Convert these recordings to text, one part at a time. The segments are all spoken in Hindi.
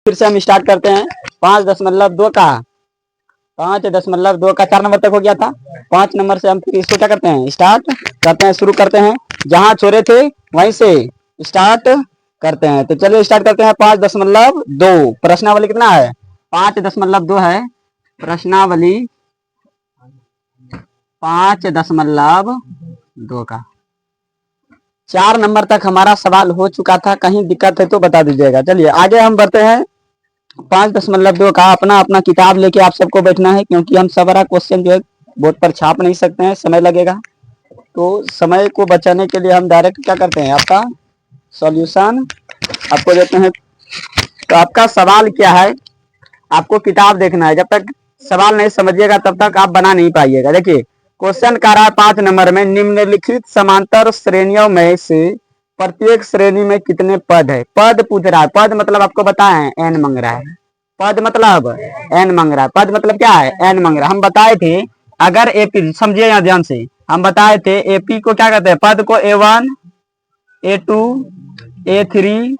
फिर से हम स्टार्ट करते हैं। 5.2 का 5.2 का 4 नंबर तक हो गया था। 5 नंबर से हम फिर इसको क्या करते हैं, स्टार्ट करते हैं, शुरू करते हैं। जहां छोड़े थे वहीं से स्टार्ट करते हैं। तो चलिए स्टार्ट करते हैं। 5.2 प्रश्नावली कितना है, 5.2 है प्रश्नावली 5.2 का। 4 नंबर तक हमारा सवाल हो चुका था, कहीं दिक्कत है तो बता दीजिएगा। चलिए आगे हम बढ़ते हैं। 5.2 का अपना अपना किताब लेके आप सबको बैठना है, क्योंकि हम सारा क्वेश्चन जो है बोर्ड पर छाप नहीं सकते हैं, समय लगेगा। तो समय को बचाने के लिए हम डायरेक्ट क्या करते हैं, आपका सॉल्यूशन आपको देते हैं। तो आपका सवाल क्या है, आपको किताब देखना है। जब तक सवाल नहीं समझिएगा तब तक आप बना नहीं पाइएगा। देखिए क्वेश्चन कर रहा है 5 नंबर में, निम्नलिखित समांतर श्रेणियों में से प्रत्येक श्रेणी में कितने पद है। पद पूछ रहा है। पद मतलब आपको बताए एन मांग रहा है। पद मतलब एन मांग रहा है। पद मतलब क्या है, एन मांग रहा है। हम बताए थे अगर एपी, समझिए यहाँ ध्यान से, हम बताए थे एपी को क्या कहते हैं, पद को A1 A2 A3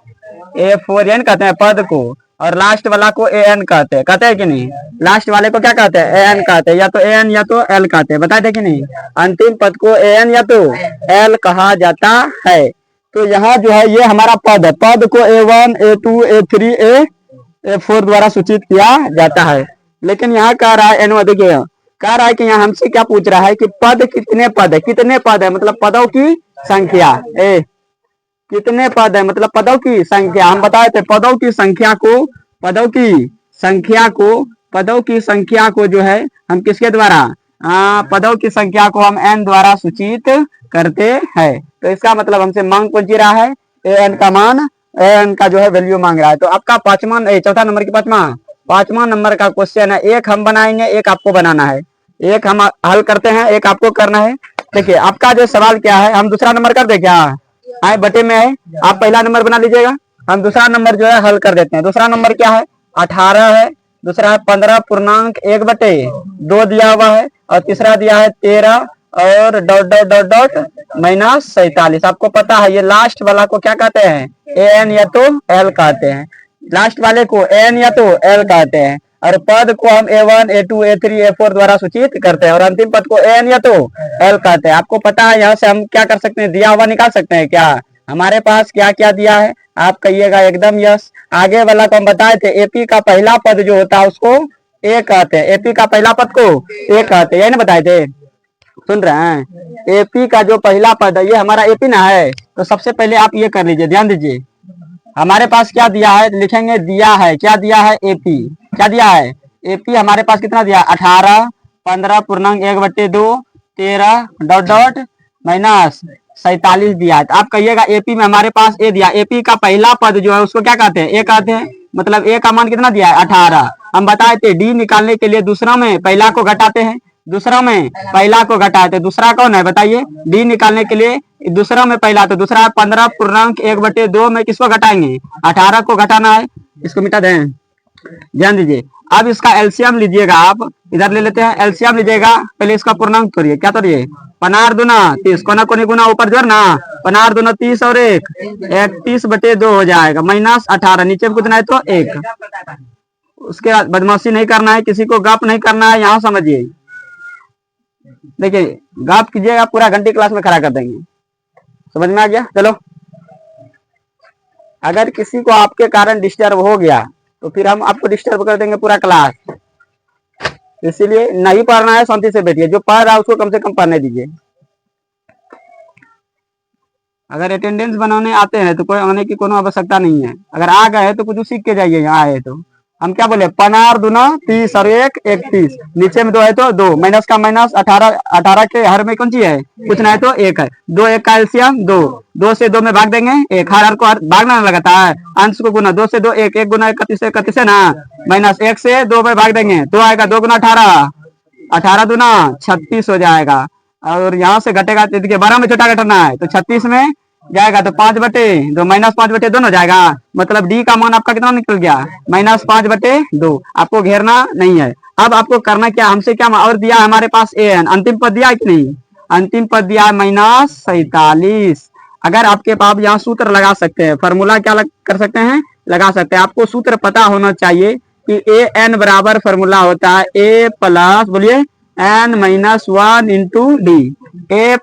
A4 N कहते हैं पद को, और लास्ट वाला को एन कहते हैं कि नहीं। लास्ट वाले को क्या कहते हैं, एन कहते हैं, या तो एन या तो एल कहते हैं, बताए थे कि नहीं। अंतिम पद को एन या तो एल कहा जाता है। तो यहाँ जो है ये हमारा पद है। पद को A1 A2 A3 A4 द्वारा सूचित किया जाता है। लेकिन यहाँ कह रहा है एन, देखिए कह रहा है कि यहाँ हमसे क्या पूछ रहा है कि पद कितने पद है। कितने पद है मतलब पदों की संख्या। कितने पद है मतलब पदों की संख्या। हम बताए थे पदों की संख्या को जो है हम किसके द्वारा, पदों की संख्या को हम एन द्वारा सूचित करते हैं। तो इसका मतलब हमसे मांग पूछ रहा है एन का मान, एन का जो है वैल्यू मांग रहा है। तो आपका चौथा नंबर की पांचवा नंबर का क्वेश्चन है। एक हम बनाएंगे, एक आपको बनाना है। एक हम हल करते हैं, एक आपको करना है। देखिए आपका जो सवाल क्या है, हम दूसरा नंबर कर दे क्या आए बटे में है, आप पहला नंबर बना लीजिएगा, हम दूसरा नंबर जो है हल कर देते हैं। दूसरा नंबर क्या है, 18 है। दूसरा है 15.1/2 दिया हुआ है, और तीसरा दिया है 13 और डॉट डॉट डॉट डॉट -47। आपको पता है ये लास्ट वाला को क्या कहते हैं, एन या तो एल कहते हैं। लास्ट वाले को एन या तो एल कहते हैं, और पद को हम A1 A2 A3 A4 द्वारा सूचित करते हैं, और अंतिम पद को एन या तो एल कहते हैं। आपको पता है यहाँ से हम क्या कर सकते हैं, दिया हुआ निकाल सकते हैं क्या। हमारे पास क्या क्या दिया है आप कहिएगा एकदम यस। आगे वाला को हम बताए थे एपी का पहला पद जो होता है उसको ए कहते हैं। एपी का पहला पद को ए कहते हैं, यही ना बताए थे। सुन रहे हैं, एपी का जो पहला पद है ये हमारा एपी ना है। तो सबसे पहले आप ये कर लीजिए, ध्यान दीजिए हमारे पास क्या दिया है, लिखेंगे दिया है, क्या दिया है एपी, क्या दिया है एपी हमारे पास कितना दिया, 18 15.1/2 13 डॉट डॉट -47 दिया है। आप कहिएगा एपी में हमारे पास ए दिया। एपी का पहला पद जो है उसको क्या कहते हैं, ए कहते हैं। मतलब ए का मान कितना दिया है, 18। हम बताए थे डी निकालने के लिए दूसरा में पहला को घटाते हैं, दूसरा में पहला को घटाते। दूसरा कौन है बताइए, डी निकालने के लिए दूसरा में पहला, तो दूसरा 15.1/2 में किसको घटाएंगे, 18 को घटाना है। इसको मिटा दें, ध्यान दीजिए। अब इसका एलसीएम लीजिएगा, आप इधर ले लेते हैं एलसीएम लीजिएगा। पहले इसका पूर्णांक तोड़िए, क्या तोड़िए, 15×2 कोना कोनी गुना ऊपर जोड़ ना, 15×2 और 1 31/2 हो जाएगा, -18 नीचे में कितना है तो 1। उसके बाद बदमाशी नहीं करना है, किसी को गप नहीं करना है, यहाँ समझिए। देखिए गप कीजिएगा पूरा घंटे क्लास में खड़ा कर देंगे। समझ में आ गया। चलो अगर किसी को आपके कारण डिस्टर्ब हो गया तो फिर हम आपको डिस्टर्ब कर देंगे पूरा क्लास। इसीलिए नहीं पढ़ना है, शांति से बैठिए। जो पढ़ रहा है उसको कम से कम पढ़ने दीजिए। अगर अटेंडेंस बनाने आते हैं तो कोई आने की कोनो आवश्यकता नहीं है। अगर आ गए तो कुछ सीख के जाइए। यहाँ आए तो हम क्या बोले, 15×2 और 1 31, नीचे में 2 है तो 2, माइनस का माइनस, 18 के हर में कौन सी है, कुछ ना है तो 1 है। 2 1 का एलसीएम 2, 2 से 2 में भाग देंगे 1, हर को भागना लगाता है, अंश को गुना, 2 से 2 1, 1 गुना 31 है ना, माइनस 1 से 2 में भाग देंगे 2 आएगा, 2 गुना 18, 18 दूना 36 हो जाएगा। और यहाँ से घटेगा, देखिए 12 में छोटा घटाना है तो 36 में जाएगा तो 5/2 -5/2 दोनों जाएगा। मतलब डी का मान आपका कितना निकल गया, -5/2। आपको घेरना नहीं है। अब आपको करना क्या, हमसे क्या और दिया हमारे पास एन, अंतिम पद दिया है कि नहीं, अंतिम पद दिया है -47। अगर आपके पास यहाँ सूत्र लगा सकते हैं, फॉर्मूला क्या कर सकते हैं, लगा सकते हैं। आपको सूत्र पता होना चाहिए कि ए एन बराबर फॉर्मूला होता है ए प्लस, बोलिए, N minus one into D. A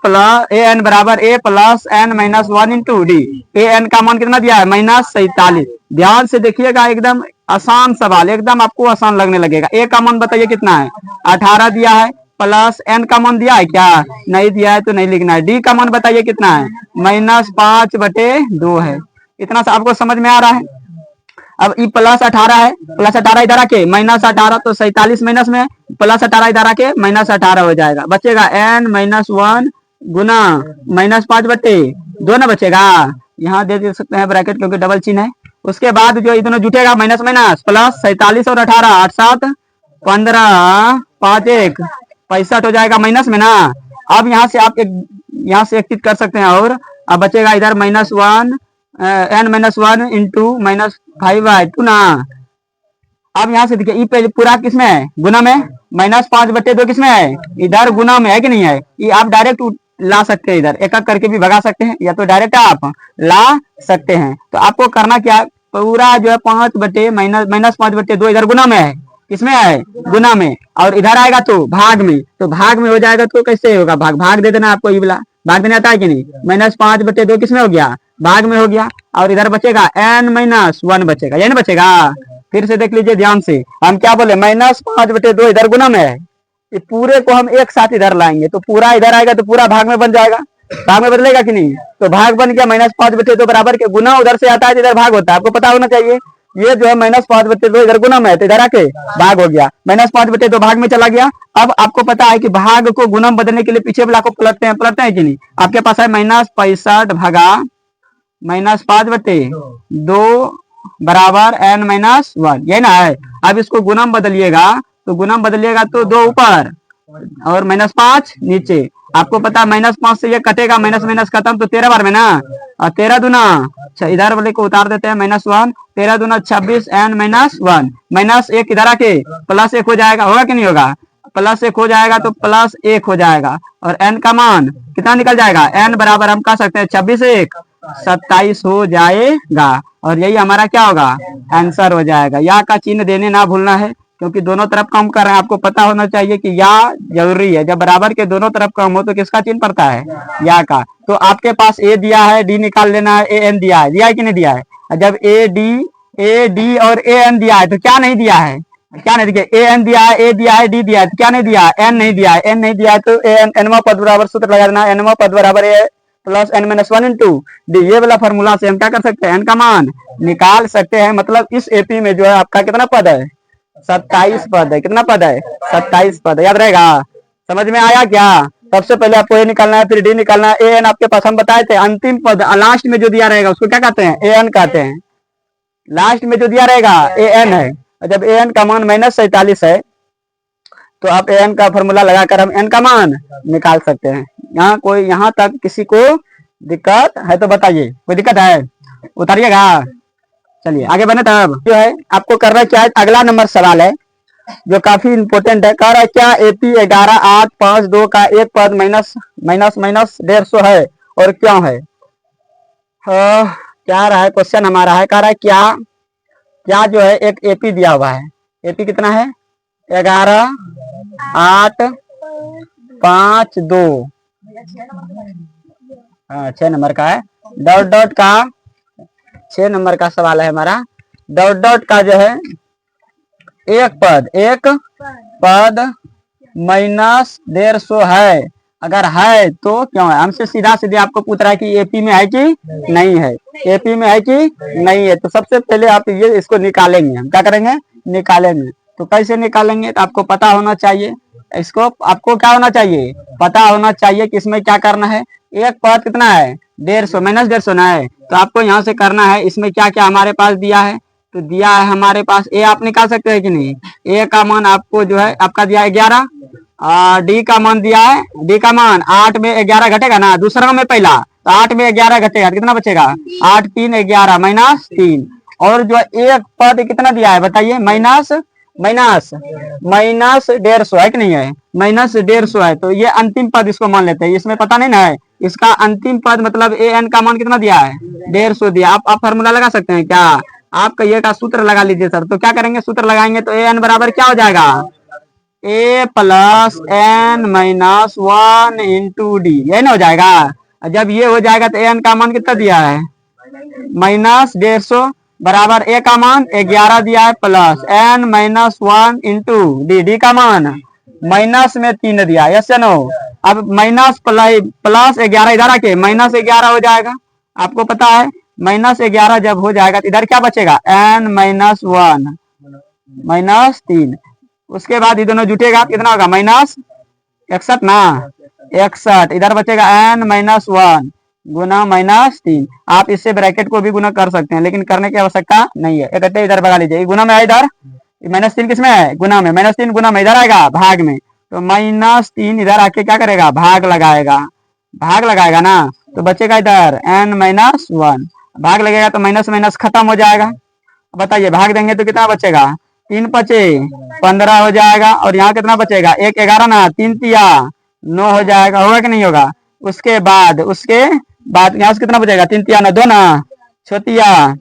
N बराबर A plus N minus one into D. A N का मान कितना दिया है? -47। ध्यान से देखिएगा, एकदम आसान सवाल, एकदम आपको आसान लगने लगेगा। ए का मान बताइए कितना है? 18 दिया है। प्लस एन का मान दिया है क्या? नहीं दिया है तो नहीं लिखना है। डी का मान बताइए कितना है? -5/2 है। इतना सा आपको समझ में आ रहा है? अब ई +18 है, +18 इधर आके -18, तो 47 माइनस में +18 इधर आके -18 हो जाएगा। बचेगा n-1 गुना -5/2 ना बचेगा। यहाँ दे सकते हैं ब्रैकेट क्योंकि डबल चिन्ह है। उसके बाद जो ये दोनों जुटेगा माइनस माइनस प्लस 47 और 18, 8 7 15 5 1 65 हो जाएगा माइनस में ना। अब यहाँ से आप यहाँ से एक चीज कर सकते हैं और अब बचेगा इधर -1 n-1 इंटू -5/2 ना। अब यहाँ से देखिए ई पे पूरा किसमें है? गुना में। -5/2 किसमें है? इधर गुना में है कि नहीं है? ये आप डायरेक्ट ला सकते हैं, इधर एक एक करके भी भगा सकते हैं या तो डायरेक्ट आप ला सकते हैं। तो आपको करना क्या, पूरा जो है 5/-2 इधर गुना में है, किसमें है? गुना में। और इधर आएगा तो भाग में, तो भाग में हो जाएगा तो कैसे होगा? भाग दे देना आपको, ये वाला भाग देने आता है कि नहीं? -5/2 किसमें हो गया? भाग में हो गया। और इधर बचेगा n-1 बचेगा, यही ना बचेगा। फिर से देख लीजिए ध्यान से, हम क्या बोले? -5/2 इधर गुना में है, ये पूरे को हम एक साथ इधर लाएंगे तो पूरा इधर आएगा तो पूरा भाग में बन जाएगा। भाग में बदलेगा कि नहीं? तो भाग बन गया -5/2 बराबर के गुना उधर से आता है इधर भाग होता है, आपको पता होना चाहिए। ये जो है -5/2 इधर गुना में है तो इधर आके भाग हो गया, -5/2 भाग में चला गया। अब आपको पता है कि भाग को गुना में बदलने के लिए पीछे वाला को पलटते हैं कि नहीं? आपके पास है -65 भागा -5/2 बराबर n-1, यही ना है। अब इसको गुना में बदलिएगा तो गुना में बदलिएगा तो 2 ऊपर और -5 नीचे। आपको पता है -5 से ये कटेगा, माइनस माइनस खत्म, तो 13 बार में ना, और 13 दूना, अच्छा इधर वाले को उतार देते हैं -1, 13 दूना 26 n-1, -1 इधर आके +1 हो जाएगा, होगा कि नहीं होगा? +1 हो जाएगा तो +1 हो जाएगा और n का मान कितना निकल जाएगा? n बराबर हम कह सकते हैं 26 27 हो जाएगा। और यही हमारा क्या होगा? आंसर हो जाएगा। या का चिन्ह देने ना भूलना है क्योंकि दोनों तरफ कम कर रहे हैं। आपको पता होना चाहिए कि या जरूरी है, जब बराबर के दोनों तरफ कम हो तो किसका चिन्ह पड़ता है? या का। तो आपके पास ए दिया है, डी निकाल लेना है, ए एन दिया है कि नहीं दिया है? जब ए डी और ए एन दिया है तो क्या नहीं दिया है? क्या नहीं दिया? ए एन दिया है, ए दिया है, डी दिया है, तो क्या नहीं दिया? एन नहीं दिया है। एन नहीं दिया है तो ए एन एनवा पद बराबर सूत्र लगा देना, एनवा पद बराबर A plus n-1 into D. ये वाला फॉर्मूला से हम क्या कर सकते हैं? एन का मान निकाल सकते हैं। मतलब इस एपी में जो है आपका कितना पद है? 27 पद है। कितना पद है? 27 पद है। याद रहेगा? समझ में आया क्या? सबसे पहले आपको ए निकालना है, फिर डी निकालना है। ए एन आपके पास हम बताए थे, अंतिम पद लास्ट में जो दिया रहेगा उसको क्या कहते हैं? ए एन कहते हैं। लास्ट में जो दिया रहेगा ए एन है। जब ए एन का मान -47 है तो आप ए एन का फॉर्मूला लगाकर हम एन का मान निकाल सकते हैं। यहाँ तक किसी को दिक्कत है तो बताइए, कोई दिक्कत है? उतारिएगा। चलिए आगे बढ़े। तब जो है आपको करना क्या है, अगला नंबर सवाल है जो काफी इंपोर्टेंट है। कह रहा है क्या एपी 11,852 का एक पद -150 है और क्यों है? क्या रहा है क्वेश्चन हमारा है, कह रहा है क्या जो है एक एपी दिया हुआ है। एपी कितना है? 11,852, हाँ 6 नंबर का है। डॉट डॉट का 6 नंबर का सवाल है हमारा। डॉट डॉट का जो है एक पद -150 है। अगर है तो क्यों है? हमसे सीधा सीधे आपको पूछ रहा है कि एपी में है कि नहीं है। एपी में है कि नहीं है। तो सबसे पहले आप ये इसको निकालेंगे। हम क्या करेंगे? निकालेंगे। तो कैसे निकालेंगे? तो आपको पता होना चाहिए, इसको आपको क्या होना चाहिए? पता होना चाहिए कि इसमें क्या करना है। एक पद कितना है? 150 -150 ना है। तो आपको यहाँ से करना है, इसमें क्या क्या हमारे पास दिया है? तो दिया है हमारे पास ए, आप निकाल सकते हैं कि नहीं? ए का मान आपको जो है आपका दिया है 11, डी का मान दिया है, डी का मान 8 में 11 घटेगा ना, दूसरा में पहला, तो 8 में 11 घटेगा तो कितना बचेगा? 8 3 11 -3। और जो एक पद कितना दिया है बताइए? -150 है कि नहीं है? -150 है। तो ये अंतिम पद इसको मान लेते हैं, इसमें पता नहीं ना है। इसका अंतिम पद मतलब ए एन का मान कितना दिया है? 150 दिया। आप फॉर्मूला लगा सकते हैं क्या? आप कहिएगा सूत्र लगा लीजिए सर, तो क्या करेंगे, सूत्र लगाएंगे तो ए एन बराबर क्या हो जाएगा, A plus N minus one into D, यही ना हो जाएगा। जब ये हो जाएगा तो एन का मान कितना दिया है, -150 बराबर ए का मान 11 दिया है, plus N minus one into D, D का मान माइनस में 3 दिया, यस या नो। अब माइनस प्लस 11 इधर आके -11 हो जाएगा, आपको पता है -11 जब हो जाएगा तो इधर क्या बचेगा, एन माइनस वन -3, उसके बाद ये दोनों जुटेगा कितना होगा, -61 ना, 61 इधर बचेगा एन माइनस वन गुना -3। आप इससे ब्रैकेट को भी गुना कर सकते हैं, लेकिन करने की आवश्यकता नहीं है, इकट्ठे इधर भगा लीजिए, गुना में है इधर, -3 किसमें है, गुना में, -3 गुना में इधर आएगा भाग में, तो -3 इधर आके क्या करेगा, भाग लगाएगा ना, तो बचेगा इधर n माइनस वन, भाग लगेगा तो माइनस माइनस खत्म हो जाएगा। बताइए भाग देंगे तो कितना बचेगा, 3 पचे 15 हो जाएगा, और यहाँ कितना बचेगा, 1 11 ना, 3 तिया 9 हो जाएगा, होगा कि नहीं होगा। उसके बाद यहाँ से कितना बचेगा, 3 तिया 9 2 ना, छोटिया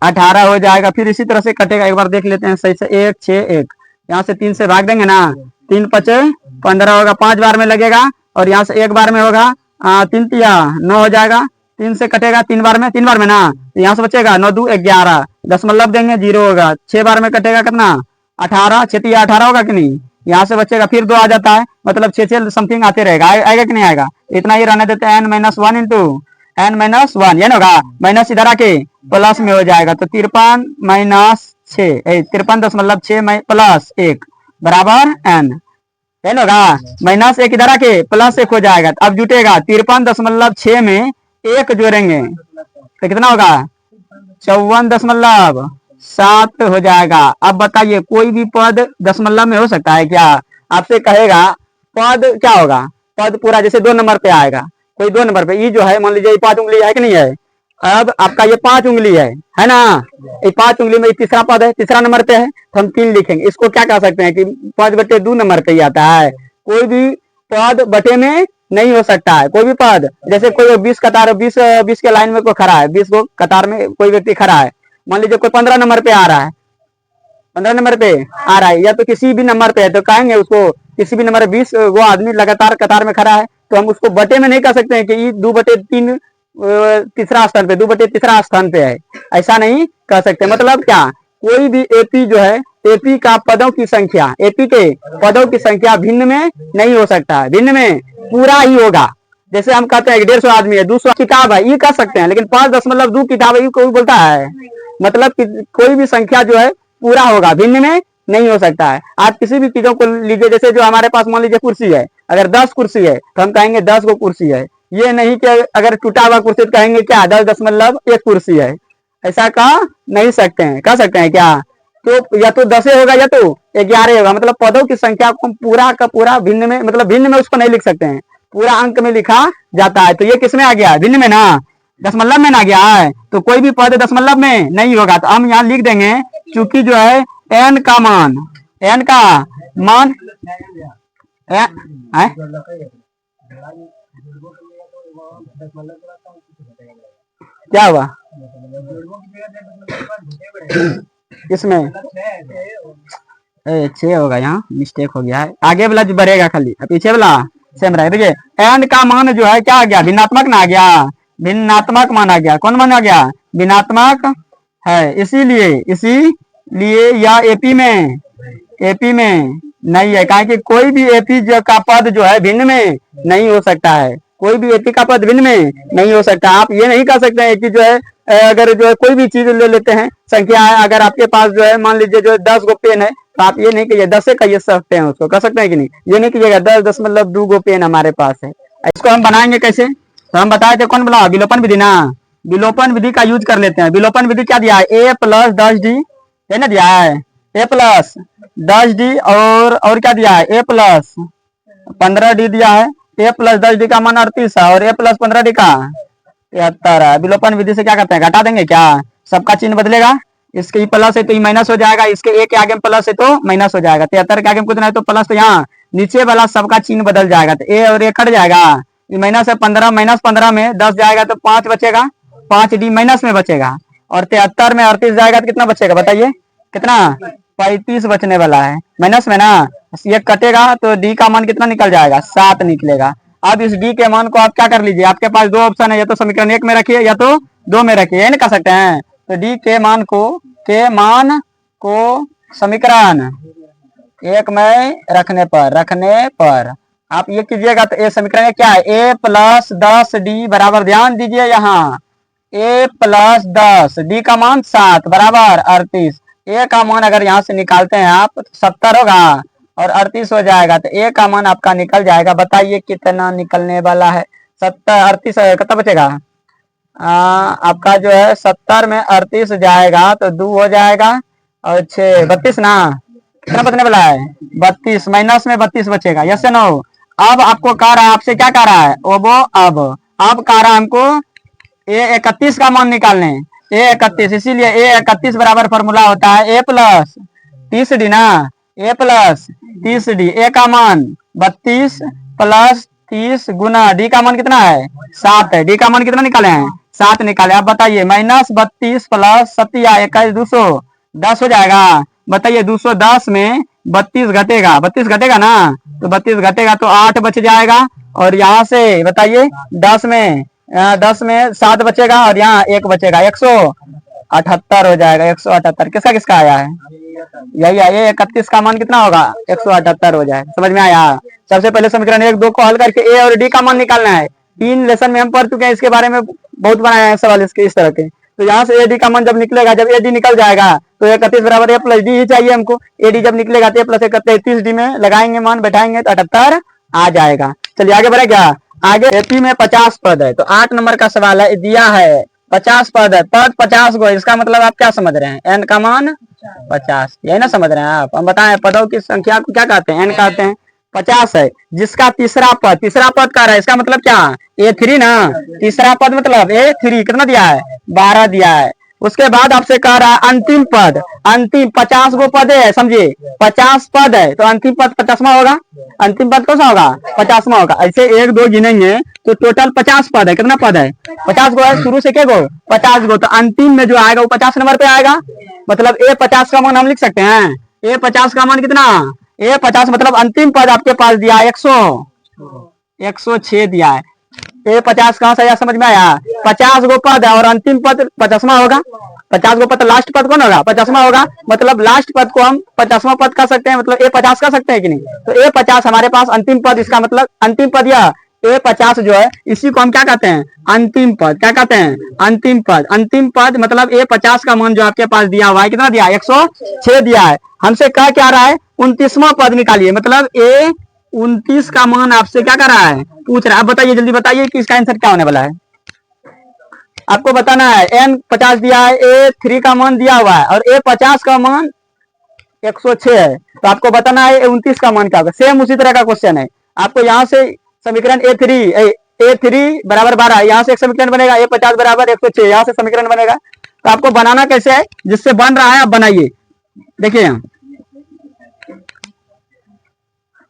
18 हो जाएगा। फिर इसी तरह से कटेगा, एक बार देख लेते हैं सही से, 1 6 1, यहाँ से 3 से भाग देंगे ना, 3 पचे 15 होगा, 5 बार में लगेगा, और यहाँ से 1 बार में होगा 3 तिया 9 हो जाएगा, 3 से कटेगा 3 बार में ना, तो यहाँ से बचेगा 9 2 11, दशमलव देंगे 0 होगा, 6 बार में कटेगा कितना 18, 6 तिया 18 होगा कि नहीं, यहाँ से बचेगा फिर 2 आ जाता है, मतलब 6 समथिंग आते रहेगा, आएगा कि नहीं आएगा, इतना ही रहने देते हैं, n minus one into n minus one, ये ना होगा, माइनस इधर आके प्लस में हो जाएगा, तो 53 माइनस 6 53.6 प्लस 1 बराबर n, है ना होगा, -1 इधर आके +1 हो जाएगा, अब जुटेगा 53.6 में 1 जोड़ेंगे तो कितना होगा, 54.7 हो जाएगा। अब बताइए कोई भी पद दशमलव में हो सकता है क्या, आपसे कहेगा पद क्या होगा, पद पूरा जैसे 2 नंबर पे आएगा, कोई 2 नंबर पे, ये जो है मान लीजिए 5 उंगली है कि नहीं है, अब आपका ये 5 उंगली है ना, ये 5 उंगली में तीसरा पद है, तीसरा नंबर पे है, तो हम 3 लिखेंगे, इसको क्या कह सकते हैं कि 5/2 नंबर पे ही आता है। कोई भी पद बटे में नहीं हो सकता है, कोई भी पद, जैसे कोई 20 कतार 20 के लाइन में कोई खड़ा है, 20 को कतार में कोई व्यक्ति खड़ा है, मान लीजिए कोई 15 नंबर पे आ रहा है, 15 नंबर पे आ रहा है, या तो किसी भी नंबर पे है, तो कहेंगे उसको किसी भी नंबर 20 वो आदमी लगातार कतार में खड़ा है, तो हम उसको बटे में नहीं कह सकते हैं कि ये 2/3 तीसरा स्थान पे, 2/3 स्थान पे है, ऐसा नहीं कह सकते। मतलब क्या, कोई भी एपी जो है, एपी का पदों की संख्या, एपी के पदों की संख्या भिन्न में नहीं हो सकता है, भिन्न में पूरा ही होगा। जैसे हम कहते हैं 150 आदमी है, 200 किताब है, ये कह सकते हैं, लेकिन 5.2 किताब है, ये कोई बोलता है, मतलब कि कोई भी संख्या जो है पूरा होगा, भिन्न में नहीं हो सकता है। आप किसी भी चीजों को लीजिए, जैसे जो हमारे पास मान लीजिए कुर्सी है, अगर 10 कुर्सी है तो हम कहेंगे 10 गो कुर्सी है, ये नहीं कि अगर टूटा हुआ कुर्सी तो कहेंगे क्या 10.1 कुर्सी है, ऐसा कह नहीं सकते हैं, कह सकते हैं क्या, तो या तो 10 होगा या तो 11 होगा, मतलब पदों की संख्या को पूरा का पूरा भिन्न में, मतलब भिन्न में उसको नहीं लिख सकते हैं, पूरा अंक में लिखा जाता है। तो ये किसमें आ गया, भिन्न में ना, दशमलव में ना गया है, तो कोई भी पद दशमलव में नहीं होगा, तो हम यहाँ लिख देंगे चूंकि जो है n का मान क्या हुआ इसमें 6 होगा, यहाँ मिस्टेक हो गया है, आगे वाला जो बढ़ेगा खाली, पीछे वाला सेम रहेगा। देखिए एन का मान जो है क्या आ गया, भिन्नात्मक ना आ गया, भिन्नात्मक मान आ गया, कौन मान आ गया, भिन्नात्मक है, इसीलिए या एपी में नहीं है, कहा कि कोई भी एपी का पद जो है भिन्न में नहीं हो सकता है, कोई भी एपी का पद भिन्न में नहीं हो सकता। आप ये नहीं कह सकते हैं कि जो है अगर जो है कोई भी चीज ले लेते हैं, संख्या है, अगर आपके पास जो है मान लीजिए जो 10 गो पेन है, तो आप ये नहीं कहिए 10 से कहिए सकते हैं, उसको कह सकते हैं कि नहीं, ये नहीं कीजिएगा 10.2 गो पेन हमारे पास है। इसको हम बनाएंगे कैसे, तो हम बताए थे, कौन बोला, विलोपन विधि ना, विलोपन विधि का यूज कर लेते हैं। विलोपन विधि क्या दिया है, a + 10d है ना, दिया है a + 10d, और क्या दिया है, a + 15d दिया है, a + 10d का मान 38 है, और a + 15d का 73 है। विलोपन विधि से क्या करते हैं, घटा देंगे क्या, सबका चिन्ह बदलेगा, इसके प्लस है तो ये माइनस हो जाएगा, इसके a के आगे में प्लस है तो माइनस हो जाएगा, 73 के आगे में कुछ नहीं तो प्लस, तो यहाँ नीचे वाला सबका चिन्ह बदल जाएगा, तो a और a कट जाएगा, ये माइनस है 15, -15 में 10 जाएगा तो 5 बचेगा, 5d माइनस में बचेगा, और 73 में 38 जाएगा तो कितना बचेगा बताइए, कितना 35 बचने वाला है, माइनस में ना, ये कटेगा तो डी का मान कितना निकल जाएगा, 7 निकलेगा। अब इस डी के मान को आप क्या कर लीजिए, आपके पास दो ऑप्शन है, या तो समीकरण 1 में रखिए या तो 2 में रखिए, ये नहीं कर सकते हैं। तो डी के मान को समीकरण 1 में रखने पर आप ये कीजिएगा तो ए समीकरण क्या है, ए प्लस 10 डी बराबर, ध्यान दीजिए यहाँ, ए प्लस 10 डी का मान 7 बराबर 38। ए का मान अगर यहाँ से निकालते हैं आप तो 70 होगा और 38 हो जाएगा, तो ए का मान आपका निकल जाएगा। बताइए कितना निकलने वाला है, 70 38 कितना बचेगा, आपका जो है 70 में 38 जाएगा तो 2 हो जाएगा और 6 32 ना, कितना बचने वाला है 32, माइनस में 32 बचेगा, यस या नो। अब आपको कह रहा है, आपसे क्या कह रहा है वो अब कह रहा है हमको ए 31 का मान निकालने, ए 31, इसीलिए ए 31 बराबर फॉर्मूला होता है ए प्लस 30 डी ना, ए प्लस 30 डी, ए का मान 32 प्लस 30 गुना डी का मान कितना है 7 है, डी का मान कितना निकाले हैं 7 निकाले। अब बताइए माइनस 32 प्लस 27 21 210 हो जाएगा। बताइए 210 में 32 घटेगा ना, तो 32 घटेगा तो 8 बच जाएगा, और यहाँ से बताइए 10 में 7 बचेगा और यहाँ 1 बचेगा, 178 हो जाएगा, 178 किसका किसका आया है, यही है, ये 31 का मान कितना होगा 178 हो जाएगा। समझ में आया। सबसे पहले समीकरण 1 2 को हल करके ए और डी का मान निकालना है। 3 लेसन में हम पढ़ चुके हैं, इसके बारे में बहुत बनाया है सवाल इसके इस तरह के। तो यहाँ से ए डी का मान जब निकलेगा, जब ए डी निकल जाएगा तो 31 बराबर ए प्लस डी ही चाहिए हमको, ए डी जब निकलेगा तो ए प्लस 33 डी में लगाएंगे मान, बैठाएंगे तो 78 आ जाएगा। चलिए आगे बढ़े क्या, आगे एपी में 50 पद है, तो 8 नंबर का सवाल है, दिया है 50 पद है, पद 50 गो, इसका मतलब आप क्या समझ रहे हैं, एन का मान 50, यही ना समझ रहे हैं आप। हम बताएं पदों की संख्या को क्या कहते हैं, एन कहते हैं। 50 है जिसका तीसरा पद कह रहा है, इसका मतलब क्या A3 ना, तीसरा पद मतलब A3 कितना दिया है 12 दिया है। उसके बाद आपसे कह रहा है अंतिम पद, अंतिम 50 गो पद है, समझिए 50 पद है तो अंतिम पद 50वां होगा, अंतिम पद कौन सा होगा 50वां होगा। ऐसे 1 2 गिनेंगे तो टोटल 50 पद है, कितना पद है 50 गो है, शुरू से क्या गो 50 गो, तो अंतिम में जो आएगा वो 50 नंबर पे आएगा। मतलब A50 का मान हम लिख सकते हैं, A50 का मान कितना, A50 मतलब अंतिम पद आपके पास दिया 106 दिया है। A50 कहां से आया समझ में आया, 50 गो पद है और अंतिम पद 50वां होगा, 50 गो पद लास्ट पद कौन होगा 50वां होगा, मतलब लास्ट पद को हम 50वां पद कह सकते हैं, मतलब A50 कह सकते हैं कि नहीं। तो A50 हमारे पास अंतिम पद, इसका मतलब अंतिम पद या A50 जो है इसी को हम क्या कहते हैं अंतिम पद, क्या कहते हैं अंतिम पद। अंतिम पद मतलब A50 का मान जो आपके पास दिया हुआ है कितना दिया है 106 दिया है। हमसे कह क्या रहा है 29वां पद निकालिए, मतलब A29 का मान आपसे क्या कर रहा है पूछ रहा है। अब बताइए जल्दी बताइए कि इसका आंसर क्या होने वाला है, आपको बताना है। N50 दिया है, A3 का मान दिया हुआ है और A50 का मान 106 है, तो आपको बताना है 29 का मान क्या होगा। सेम उसी तरह का क्वेश्चन है, आपको यहाँ से समीकरण A3 बराबर 12, यहाँ से एक समीकरण बनेगा A50 बराबर 106, यहाँ से समीकरण बनेगा। तो आपको बनाना कैसे है, जिससे बन रहा है आप बनाइए, देखिए यहाँ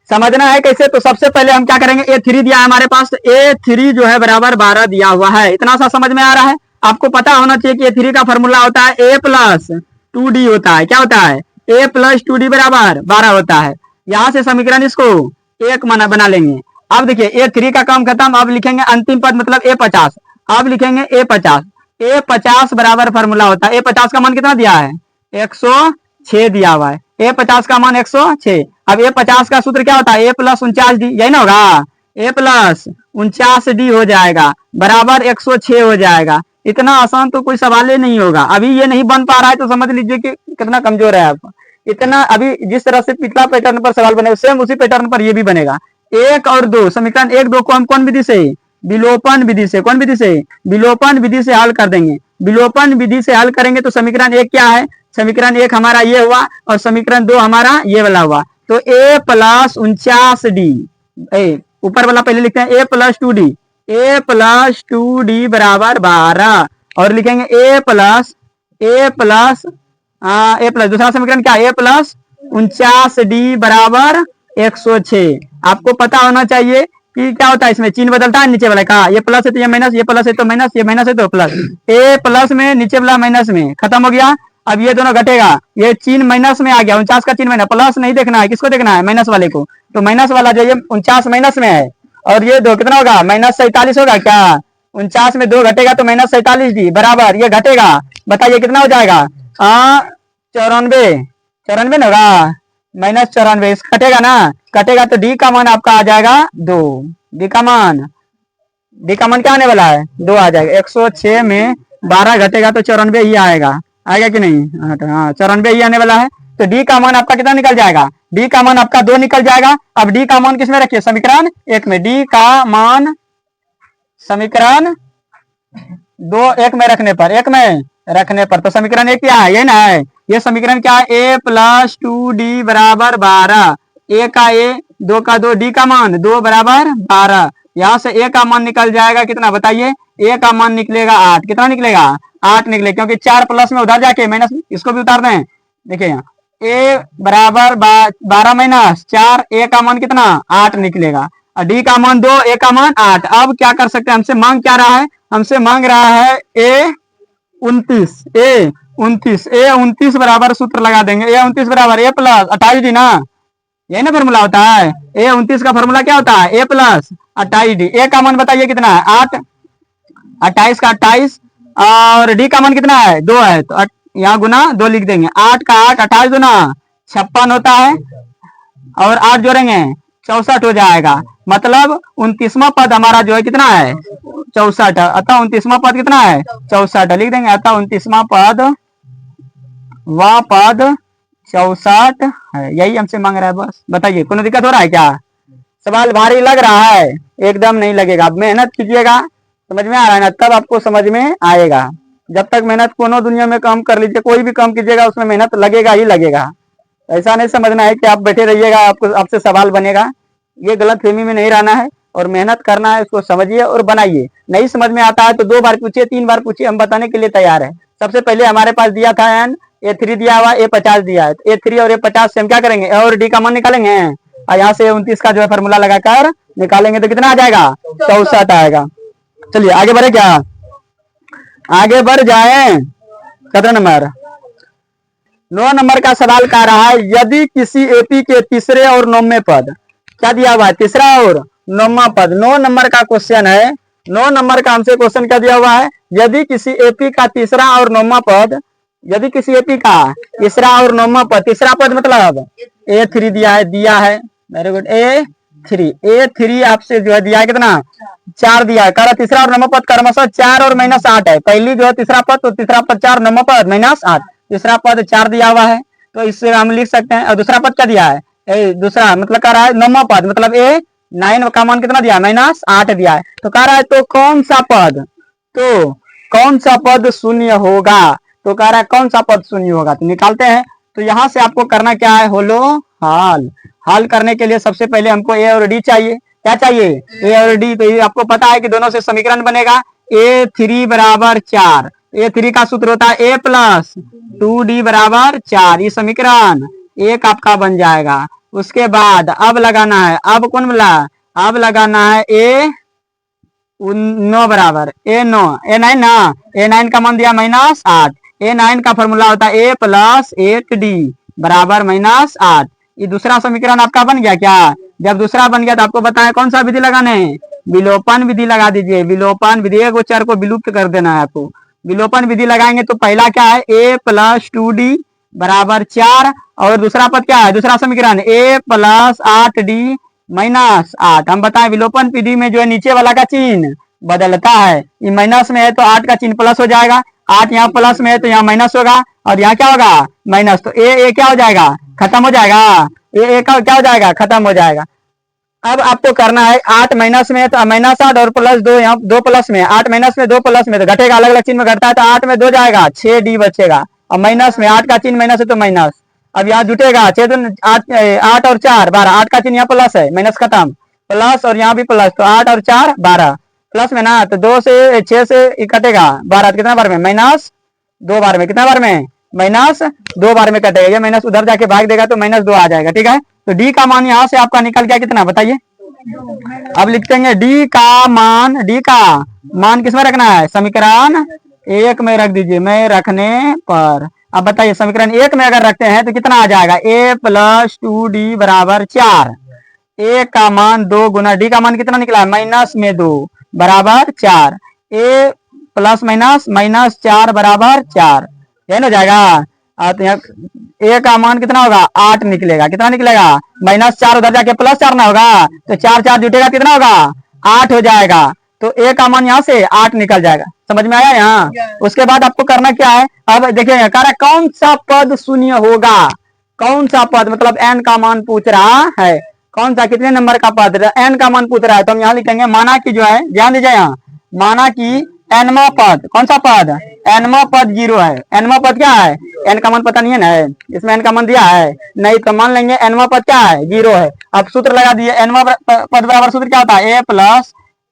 समझना है कैसे। तो सबसे पहले हम क्या करेंगे, A3 दिया है हमारे पास, A3 जो है बराबर 12 दिया हुआ है, इतना सा समझ में आ रहा है। आपको पता होना चाहिए कि A3 का फॉर्मूला होता है A प्लस 2D होता है, क्या होता है A प्लस 2D बराबर 12 होता है। यहाँ से समीकरण इसको एक बना लेंगे। अब देखिए A3 का काम खत्म, अब लिखेंगे अंतिम पद मतलब A50, अब लिखेंगे A50 बराबर फॉर्मूला होता है, A50 का मान कितना दिया है 106 दिया हुआ है, A50 का मान 106। अब A50 का सूत्र क्या होता है A प्लस 49D, यही ना होगा, A प्लस 49D हो जाएगा बराबर 106 हो जाएगा। इतना आसान तो कोई सवाल ही नहीं होगा। अभी ये नहीं बन पा रहा है तो समझ लीजिए कि कितना कमजोर है आप। इतना अभी जिस तरह से पिछला पैटर्न पर सवाल बने सेम उसी पैटर्न पर ये भी बनेगा। 1 और 2 समीकरण 1 2 को हम कौन विधि से, विलोपन विधि से, कौन विधि से विलोपन विधि से हल कर देंगे। विलोपन विधि से हल करेंगे तो समीकरण 1 क्या है, समीकरण 1 हमारा ये हुआ और समीकरण 2 हमारा ये वाला हुआ। तो A प्लस 49D, ऊपर वाला पहले लिखते हैं A plus 2D, A plus 2D बराबर 12 और लिखेंगे A प्लस दूसरा समीकरण क्या A प्लस 49D बराबर 106। आपको पता होना चाहिए कि क्या होता है इसमें चिन्ह बदलता है नीचे वाला का, ये प्लस है तो ये माइनस, ये प्लस है तो माइनस, ये माइनस है तो प्लस, ए प्लस में नीचे वाला माइनस में, खत्म हो गया। अब ये दोनों घटेगा, ये चिन्ह माइनस में आ गया, 49 का चिन्ह माइनस, प्लस नहीं देखना है, किसको देखना है, माइनस वाले को। तो माइनस वाला जो ये 49 माइनस में है, और ये दो कितना होगा, -47 होगा क्या, 49 में 2 घटेगा तो -47 डी बराबर, ये घटेगा, बताइए कितना हो जाएगा, 94, 94 ना होगा, -94 कटेगा ना, कटेगा तो डी का मान आपका आ जाएगा 2, डी का मान क्या आने वाला है, 2 आ जाएगा। 106 में 12 घटेगा तो 94 ही आएगा, आएगा कि नहीं, हाँ 94 ही आने वाला है। तो डी का मान आपका कितना निकल जाएगा, डी का मान आपका 2 निकल जाएगा। अब डी का मान किसमें रखिए, समीकरण 1 में, डी का मान समीकरण 2 1 में रखने पर, 1 में रखने पर, तो समीकरण 1 क्या है, ये ना है, ये समीकरण क्या है, a + 2d बराबर 12, a का a, 2 का 2, डी का मान 2 बराबर 12, यहाँ से a का मान निकल जाएगा कितना, बताइए, a का मान निकलेगा 8, कितना निकलेगा, 8 निकले, क्योंकि 4 प्लस में उधर जाके माइनस, इसको भी उतार दें, देखिए यहाँ a बराबर 12 माइनस 4, a का मान कितना 8 निकलेगा, और डी का मान 2, a का मान 8। अब क्या कर सकते हैं, हमसे मांग क्या रहा है, हमसे मांग रहा है a 29 बराबर सूत्र लगा देंगे, a 29 बराबर a प्लस 28 डी ना, यही ना फॉर्मूला होता है, a 29 का फॉर्मूला क्या होता है, a प्लस 28 डी, a का मान बताइए कितना है 8, 28 का 28, और डी का मान कितना है 2 है, तो यहाँ गुना 2 लिख देंगे, 8 का 8, 28 दूना 56 होता है, और 8 जोड़ेंगे 64 हो जाएगा, मतलब 29वां पद हमारा जो है कितना है 64, अतः 29वां पद कितना है 64 लिख देंगे, अतः 29वां पद वह पद 64 है, यही हमसे मांग रहा है बस। बताइए कोई दिक्कत हो रहा है क्या, सवाल भारी लग रहा है, एकदम नहीं लगेगा, आप मेहनत कीजिएगा, समझ में आ रहा है ना, तब आपको समझ में आएगा। जब तक मेहनत कोनो दुनिया में काम कर लीजिए, कोई भी काम कीजिएगा उसमें मेहनत लगेगा ही लगेगा, ऐसा नहीं समझना है कि आप बैठे रहिएगा आपको आपसे सवाल बनेगा, ये गलत फहमी में नहीं रहना है, और मेहनत करना है, उसको समझिए और बनाइए। नहीं समझ में आता है तो 2 बार पूछिए, 3 बार पूछिए, हम बताने के लिए तैयार है। सबसे पहले हमारे पास दिया था एन, A3 दिया हुआ, A50 दिया है, तो A3 और A50 से हम क्या करेंगे, और डी का मान निकालेंगे, और यहाँ से 29 का जो है फॉर्मूला लगाकर निकालेंगे तो कितना आ जाएगा 64 आएगा। चलिए आगे बढ़े क्या, आगे बढ़ जाए, कितना नंबर, 9 नंबर का सवाल कह रहा है, यदि किसी एपी के तीसरे और 9वें पद, क्या दिया हुआ है, तीसरा और 9वां पद, 9 नंबर का क्वेश्चन है, 9 नंबर का हमसे क्वेश्चन क्या दिया हुआ है, यदि किसी एपी का तीसरा और 9वां पद, यदि किसी एपी का तीसरा और 9वां पद, तीसरा पद मतलब A3 दिया है, वेरी गुड, A3 आपसे जो है दिया है कितना 4 दिया है, कह तीसरा और 9वां पद क्रमशः 4 और -8 है, पहली जो है तीसरा पद, तो तीसरा पद 4, 9वां पद -8, तीसरा पद 4 दिया हुआ है, तो इससे हम लिख सकते हैं, और दूसरा पद क्या दिया है, दूसरा मतलब कह रहा है 9वां पद, मतलब A9 का मान कितना दिया है -8 दिया है, तो कह रहा है तो कौन सा पद शून्य होगा, तो कह रहा है कौन सा पद शून्य होगा, तो निकालते हैं। तो यहाँ से आपको करना क्या है, होलो हल करने के लिए सबसे पहले हमको A और D चाहिए, क्या चाहिए A और D, तो ये आपको पता है कि दोनों से समीकरण बनेगा, A3 बराबर 4, A3 का सूत्र होता है A + 2D बराबर 4, ये समीकरण 1 आपका बन जाएगा। उसके बाद अब लगाना है, अब कौन बोला, अब लगाना है A9 बराबर A9 ना, A9 का मान दिया -8, A9 का फॉर्मूला होता है A + 8D बराबर -8, ये दूसरा समीकरण आपका बन गया क्या, जब दूसरा बन गया तो आपको बताएं कौन सा विधि लगाने हैं, विलोपन विधि लगा दीजिए, विलोपन विधि, एक चर को विलुप्त कर देना है आपको, विलोपन विधि लगाएंगे तो पहला क्या है A + 2D बराबर 4, और दूसरा पद क्या है, दूसरा समीकरण A + 8D -8, हम बताएं विलोपन विधि में जो है नीचे वाला का चिन्ह बदलता है, ये माइनस में है तो 8 का चिन्ह प्लस हो जाएगा, 8 यहाँ प्लस में है तो यहाँ माइनस होगा, और यहाँ क्या होगा माइनस, तो ए क्या हो जाएगा, खत्म हो जाएगा, ए का क्या हो जाएगा, खत्म हो जाएगा। अब आपको करना है 8 माइनस में है तो -8 और +2, यहाँ 2 प्लस में, 8 माइनस में 2 प्लस में, तो घटेगा, अलग अलग चिन्ह में घटता है, तो 8 में 2 जाएगा, 6D बचेगा, और माइनस में 8 का चिन्ह माइनस है तो माइनस, अब यहाँ जुटेगा 6 8 और 4 12, 8 का चिन्ह यहाँ प्लस है, माइनस खत्म, प्लस और यहाँ भी प्लस, तो 8 और 4 12 प्लस में ना, तो 2 से 6 से कटेगा 12, कितना बार में -2 बार में, कितना बार में -2 बार में कटेगा, ये माइनस उधर जाके भाग देगा तो -2 आ जाएगा, ठीक है। तो डी का मान यहाँ से आपका निकल गया कितना बताइए, अब लिखते हैं डी का मान किसमें रखना है, समीकरण 1 में रख दीजिए, में रखने पर। अब बताइए समीकरण 1 में अगर रखते हैं तो कितना आ जाएगा, a + 2d बराबर 4। a का मान 2 गुना d का मान कितना निकला है, -2 बराबर 4। a प्लस माइनस 4 बराबर 4, यही हो जाएगा। तो यहाँ a का मान कितना होगा, 8 निकलेगा। कितना निकलेगा, -4 उधर जाके +4 ना होगा, तो 4 4 जुटेगा कितना होगा, 8 हो जाएगा। तो a का मान यहाँ से 8 निकल जाएगा। समझ में आया यहाँ। उसके बाद आपको करना क्या है, अब देखिए कह रहा कौन सा पद शून्य होगा, कौन सा पद, मतलब n का मान पूछ रहा है, कौन सा कितने नंबर का पद n का मान पूछ रहा है। तो हम यहाँ लिखेंगे माना कि जो है, ध्यान दीजिए यहाँ, माना कि nवा पद, कौन सा पद, nवा पद 0 है। nवा पद क्या है, n का मान पता नहीं है ना, इसमें n का मान दिया है नहीं, तो मान लेंगे nवा पद क्या है, 0 है। अब सूत्र लगा दिए, nवा पद बराबर सूत्र क्या होता है, a +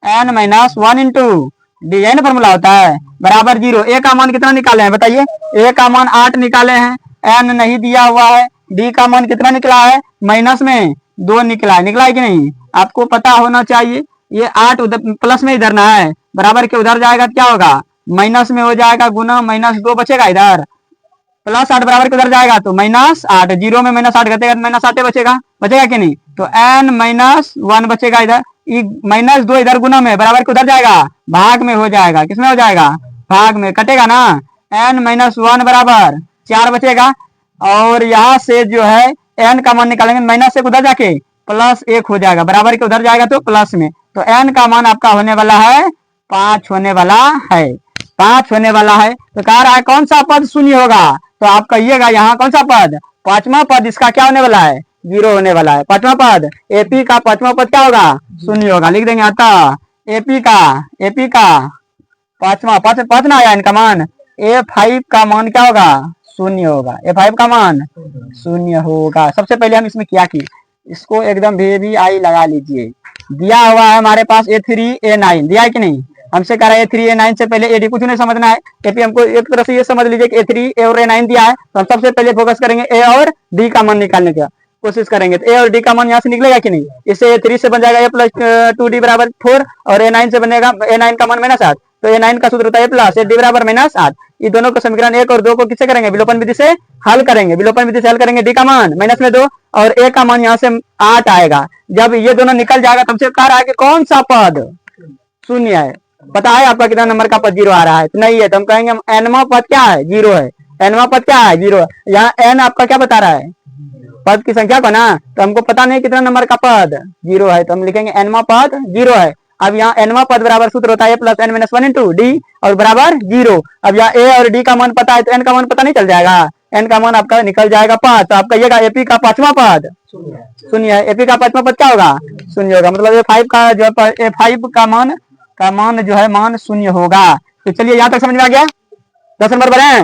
n - 1 × d, यही ना फॉर्मूला होता है, बराबर 0। a का मान कितना निकाले हैं बताइए, a का मान 8 निकाले हैं, n नहीं दिया हुआ है, d का मान कितना निकला है, -2 निकला है। निकला है कि नहीं, आपको पता होना चाहिए। ये 8 उधर प्लस में इधर ना है, बराबर के उधर जाएगा क्या होगा, माइनस में हो जाएगा, गुना -2 बचेगा इधर, +8 बराबर के उधर जाएगा तो -8, 0 में -8 घटेगा तो -8 बचेगा, बचेगा कि नहीं। तो n - 1 बचेगा इधर, -2 इधर गुना में, बराबर के उधर जाएगा, भाग में हो जाएगा। किसमें हो जाएगा, भाग में, कटेगा ना। n - 1 बराबर 4 बचेगा। और यहाँ से जो है n का मान निकालेंगे, माइनस से उधर जाके +1 हो जाएगा, बराबर के उधर जाएगा तो प्लस में। तो n का मान आपका होने वाला है 5 होने वाला है, 5 होने वाला है। तो कह रहा है कौन सा पद शून्य होगा, तो आप कहिएगा यहाँ कौन सा पद, 5वां पद, इसका क्या होने वाला है, 0 होने वाला है। 5वां पद, AP का 5वां पद क्या होगा, शून्य होगा। लिख देंगे अतः AP का 5वां पद ना आया इनका मान, A5 का मान क्या होगा, शून्य होगा। A5 का मान शून्य होगा। सबसे पहले हम इसमें क्या की, इसको एकदम VI लगा लीजिए। दिया हुआ है हमारे पास A3 A9, दिया है कि नहीं, हमसे कह रहा है A3 A9 से पहले AD कुछ नहीं समझना है, क्योंकि हमको एक तरह से ये समझ लीजिए कि A3 A और A9 दिया है, तो हम सबसे पहले फोकस करेंगे A और D का मान निकालने का कोशिश करेंगे। तो A और D का मान यहाँ से निकलेगा कि नहीं, इससे A3 से बन जाएगा A + 2D बराबर 4, और A9 से बनेगा A9 का मान -8, तो A9 का सूत्र होता है A + AD बराबर -8। ये दोनों को समीकरण 1 और 2 को किससे करेंगे, विलोपन विधि से हल करेंगे। विलोपन विधि से हल करेंगे, D का मान -2 और A का मान यहाँ से 8 आएगा। जब ये दोनों निकल जाएगा तब से कह रहा है कि कौन सा पद शून्य है। पता है आपका कितना नंबर का पद 0 आ रहा है, तो नहीं है, तो हम कहेंगे nवां पद क्या है, 0 है। nवां पद क्या है, 0 है। यहाँ n आपका क्या बता रहा है, पद की संख्या को ना, तो हमको पता नहीं कितना नंबर का पद 0 है, तो हम लिखेंगे nवां पद 0 है। अब यहाँ nवां पद बराबर सूत्र होता है A + n - 1 × d और बराबर 0। अब यहाँ A और D का मान पता है, तो n का मान पता नहीं चल जाएगा, n का मान आपका निकल जाएगा 5। तो आप कहिएगा AP का 5वां पद शून्य है। AP का 5वां पद क्या होगा, शून्य होगा। मतलब A5 का जो A5 का मान जो है मान शून्य होगा। तो चलिए यहाँ तक समझ में आ गया। 10 नंबर बने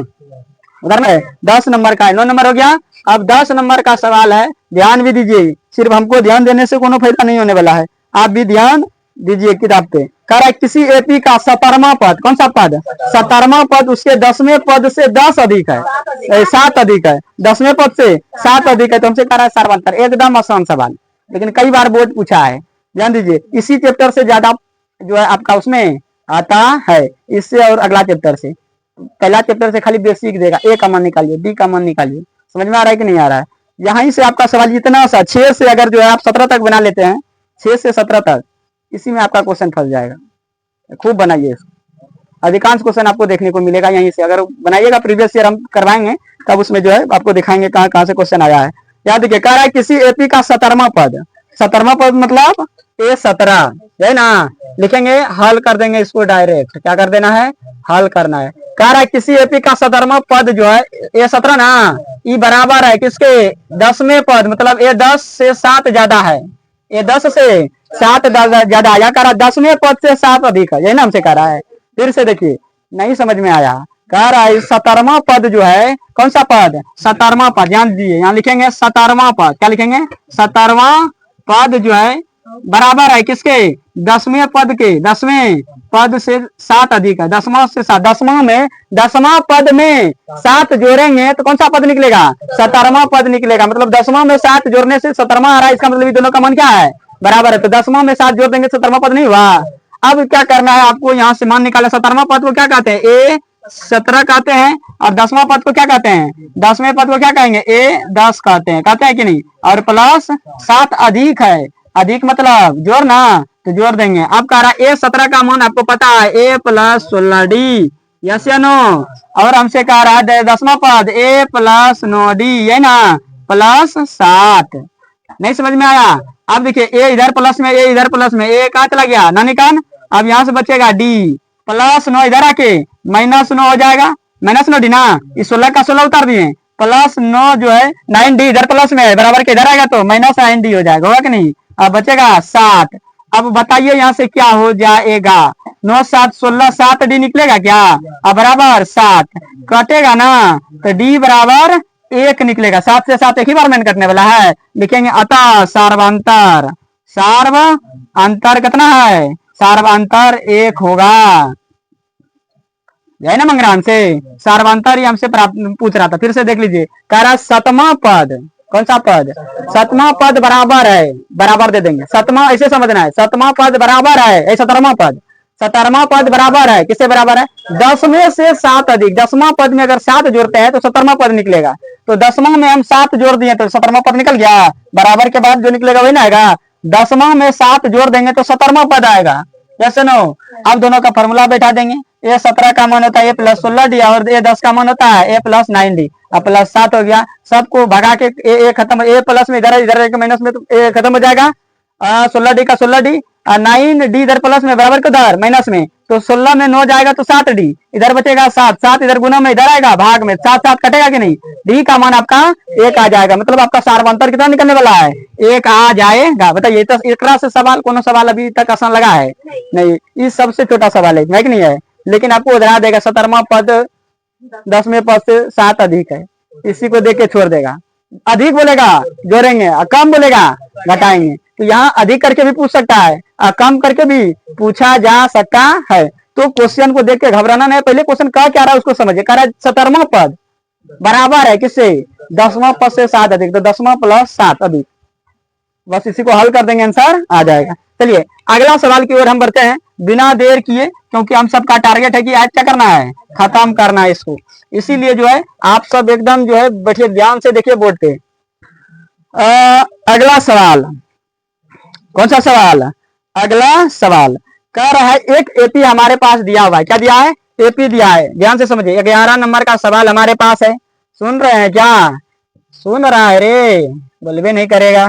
उधर में, 10 नंबर का है, 9 नंबर हो गया। अब 10 नंबर का सवाल है, ध्यान भी दीजिए, सिर्फ हमको ध्यान देने से कोनो फायदा नहीं होने वाला है, आप भी ध्यान दीजिए किताब पे। कह रहा है किसी AP का 17वां पद, कौन सा पद, 17वां पद उसके 10वें पद से 10 अधिक है, 7 अधिक है, 10वें पद से 7 अधिक है। तो हमसे कह रहा है सर्वांतर, एकदम आसान सवाल, लेकिन कई बार बोर्ड पूछा है। ध्यान दीजिए, इसी चैप्टर से ज्यादा जो है आपका उसमें आता है, इससे और अगला चैप्टर से। पहला चैप्टर से खाली बेसिक देगा, A का मान निकालिए, D का मान निकालिए। समझ में आ रहा है कि नहीं आ रहा है। यहीं से आपका सवाल इतना सा 6 से अगर जो है आप 17 तक बना लेते हैं, 6 से 17 तक, इसी में आपका क्वेश्चन फंस जाएगा। खूब बनाइए इसको, अधिकांश क्वेश्चन आपको देखने को मिलेगा यहीं से। अगर बनाइएगा, प्रीवियस ईयर हम करवाएंगे तब उसमें जो है आपको दिखाएंगे कहाँ कहाँ से क्वेश्चन आया है। याद देखिए, कह रहा है किसी AP का 17वां पद, 17वां पद मतलब A17 है ना, लिखेंगे, हल कर देंगे इसको डायरेक्ट। क्या कर देना है, हल करना है। कह रहा है किसी AP का 17वां पद जो है A17 ना, ये बराबर है किसके, 10वें पद, मतलब A10 से 7 ज्यादा है, A10 से 7 ज्यादा। या कह रहा है 10वें पद से 7 अधिक है, यही ना हमसे कह रहा है। फिर से देखिए, नहीं समझ में आया। कह रहा है 17वां पद जो है, कौन सा पद, 17वां पद। ध्यान दीजिए, यहाँ लिखेंगे 17वां पद, क्या लिखेंगे, 17वां पद जो है बराबर है किसके, 10वें पद के, 10वें पद से 7 अधिक है, 10वां से 7, 10वां पद में 7 जोड़ेंगे तो कौन सा पद निकलेगा, 17वां पद निकलेगा। मतलब 10वां में 7 जोड़ने से 17वां आ रहा है, इसका मतलब ये दोनों का मान क्या है, बराबर है। तो 10वां में 7 जोड़ देंगे 17वां पद नहीं हुआ। अब क्या करना है आपको, यहाँ से मान निकाला। 17वां पद को क्या कहते हैं, ए 17 कहते हैं, और 10वां पद को क्या कहते हैं, 10वें पद को क्या कहेंगे, ए 10 कहते हैं कि नहीं। और प्लस 7 अधिक है, अधिक मतलब जोड़ ना, तो जोड़ देंगे। अब कह रहा है ए 17 का मान आपको पता है, ए प्लस 16D, यस या नो। और हमसे कह रहा है 10वां पद ए प्लस 9D, ये ना, प्लस 7। नहीं समझ में आया। अब देखिए ए इधर प्लस में, ए इधर प्लस में, ए कहाँ चला गया, ना निकाल। अब यहाँ से बचेगा डी, प्लस 9 इधर आके माइनस 9 हो जाएगा, माइनस 9D ना, इस 16 का 16 उतार दिए, प्लस 9 जो है 9D इधर प्लस में है, बराबर के इधर आएगा तो माइनस 9D हो जाएगा, होगा कि नहीं। अब बचेगा 7। अब बताइए यहाँ से क्या हो जाएगा, 9 7 16, 7D निकलेगा क्या, अब बराबर 7 कटेगा ना, तो D बराबर 1 निकलेगा। 7 से 7 एक ही बार में कटने वाला है, लिखेंगे अतः सार्वंतर, सार्व अंतर कितना है, सार्वंतर 1 होगा, है ना मंगरान से। सार्वंतर ही हमसे पूछ रहा था, फिर से देख लीजिए। कह रहा 7वां पद, कौन सा पद, 7वां पद बराबर है, बराबर दे देंगे 7वां, ऐसे समझना है, 7वां पद बराबर है 17वां पद, 17वां पद बराबर है, किससे बराबर है, 10 में से 7 अधिक। 10वां पद में अगर 7 जोड़ते हैं तो 17वां पद निकलेगा। तो 10वां में हम 7 जोड़ दिए तो 17वां पद निकल गया, बराबर के बाद जो निकलेगा वही ना आएगा। 10वां में 7 जोड़ देंगे तो 17वां पद आएगा, जैसे नो। अब दोनों का फॉर्मूला बैठा देंगे, ए 17 का मान होता है ए प्लस 16D, और ए 10 का मान होता है ए प्लस 9D, अब प्लस 7 हो गया। सबको भगा के ए खत्म, ए प्लस में इधर इधर माइनस में, तो ए खत्म हो जाएगा। 16D का 16D, 9D इधर प्लस में, बराबर किधर माइनस में, तो 16 में 9 जाएगा तो 7D, इधर बचेगा 7, 7 इधर गुना में इधर आएगा, भाग में 7 7 कटेगा कि नहीं, D का मान आपका 1 आ जाएगा। मतलब आपका सार्वंतर कितना निकलने वाला है, 1 आ जाएगा। बताइए तो एक से सवाल, कौन सवाल अभी तक आसान लगा है, नहीं, ये सबसे छोटा सवाल है कि नहीं है। लेकिन आपको उधरा देगा 17वां पद 10वें पद से 7 अधिक है, इसी को देख के छोड़ देगा। अधिक बोलेगा जोड़ेंगे, और कम बोलेगा घटाएंगे। तो यहाँ अधिक करके भी पूछ सकता है और कम करके भी पूछा जा सकता है। तो क्वेश्चन को देख के घबराना नहीं, पहले क्वेश्चन कह क्या रहा है उसको समझिए। कह रहा है 17वां पद बराबर है किससे, 10वां पद से 7 अधिक, तो 10वां प्लस 7 अधिक, बस इसी को हल कर देंगे, आंसर आ जाएगा। चलिए अगला सवाल की ओर हम बढ़ते हैं बिना देर किए, क्योंकि हम सबका टारगेट है कि आज क्या करना है, खत्म करना है इसको। इसीलिए जो है आप सब एकदम जो है बैठिए, ध्यान से देखिए बोर्ड पे। अगला सवाल, कौन सा सवाल, अगला सवाल कह रहा है एक एपी हमारे पास दिया हुआ है, क्या दिया है, एपी दिया है। ध्यान से समझिए, 11 नंबर का सवाल हमारे पास है। सुन रहे हैं क्या, सुन रहा है रे, बोलबे नहीं करेगा।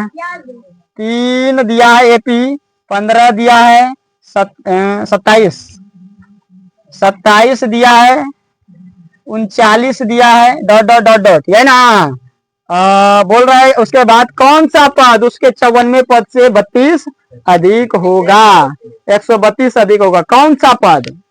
3 दिया है एपी, 15 दिया है, 27 दिया है, 39 दिया है, डॉट डॉट डॉट डॉट, ये ना बोल रहा है। उसके बाद कौन सा पद उसके 54वें पद से 32 अधिक होगा, 132 अधिक होगा, कौन सा पद,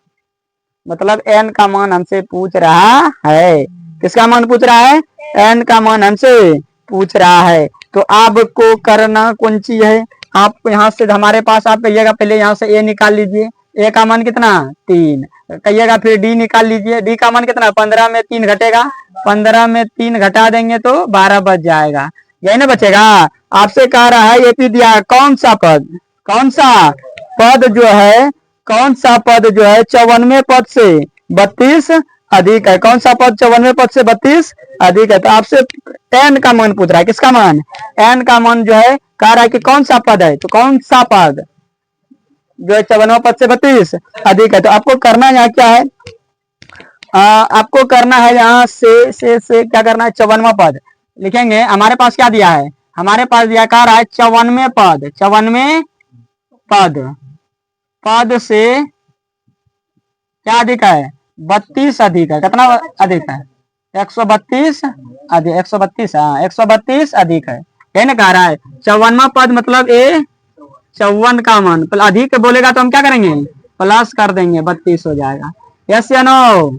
मतलब एन का मान हमसे पूछ रहा है। किसका मान पूछ रहा है, एन का मान हमसे पूछ रहा है। तो आपको करना कौन चीज है, आप यहाँ से हमारे पास आप कहिएगा पहले यहाँ से ए निकाल लीजिए, ए का मान कितना 3 कहिएगा, फिर डी निकाल लीजिए, डी का मान कितना, 15 में 3 घटेगा, 15 में 3 घटा देंगे तो 12 बच जाएगा, यही ना बचेगा। आपसे कह रहा है एपी दिया, कौन सा पद, कौन सा पद जो है, कौन सा पद जो है 54वें पद से 32 अधिक है, कौन सा पद 54वें पद से 32 अधिक है। तो आपसे एन का मान पूछ रहा है, किसका मान, एन का मान जो है कह रहा है कि कौन सा पद है, तो कौन सा पद जो है 54वां पद से 32 अधिक है। तो आपको करना यहाँ क्या है, आपको करना है यहाँ से क्या करना है, 54वां पद लिखेंगे। हमारे पास क्या दिया है, हमारे पास दिया कह रहा है 54वें पद, 54वें पद से क्या अधिक है, 32 अधिक है, कितना अधिक है, 132 अधिक, 132, हाँ 132 अधिक है, यही ना कह रहा है। 54वां पद मतलब ए 54 का मान अधिक बोलेगा तो हम क्या करेंगे, प्लस कर देंगे, 32 हो जाएगा, यस या नो।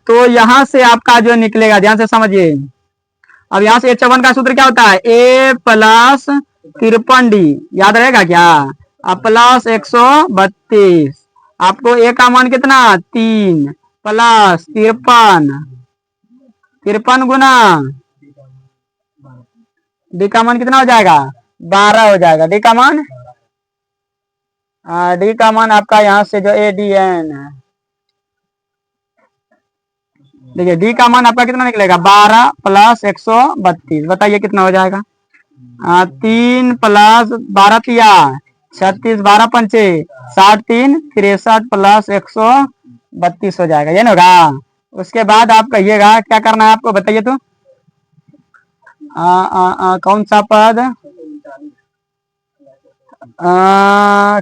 तो यहां से आपका जो निकलेगा, ध्यान से समझिए। अब यहाँ से 54 का सूत्र क्या होता है, ए प्लस 53D, याद रहेगा क्या, प्लस 132, आपको ए का मान कितना 3 प्लस 53 गुना डी का मान कितना हो जाएगा 12 हो जाएगा। डी का मान, डी का मान आपका यहाँ से जो ADN है, देखिए डी का मान आपका कितना निकलेगा, 12 प्लस 132, बताइए कितना हो जाएगा। 3 प्लस 12 तिया 36, 12 पंचे 60, 3 63 प्लस 132 हो जाएगा, ये ना होगा। उसके बाद आप कहिएगा क्या करना है आपको, बताइए तो। कौन सा पद,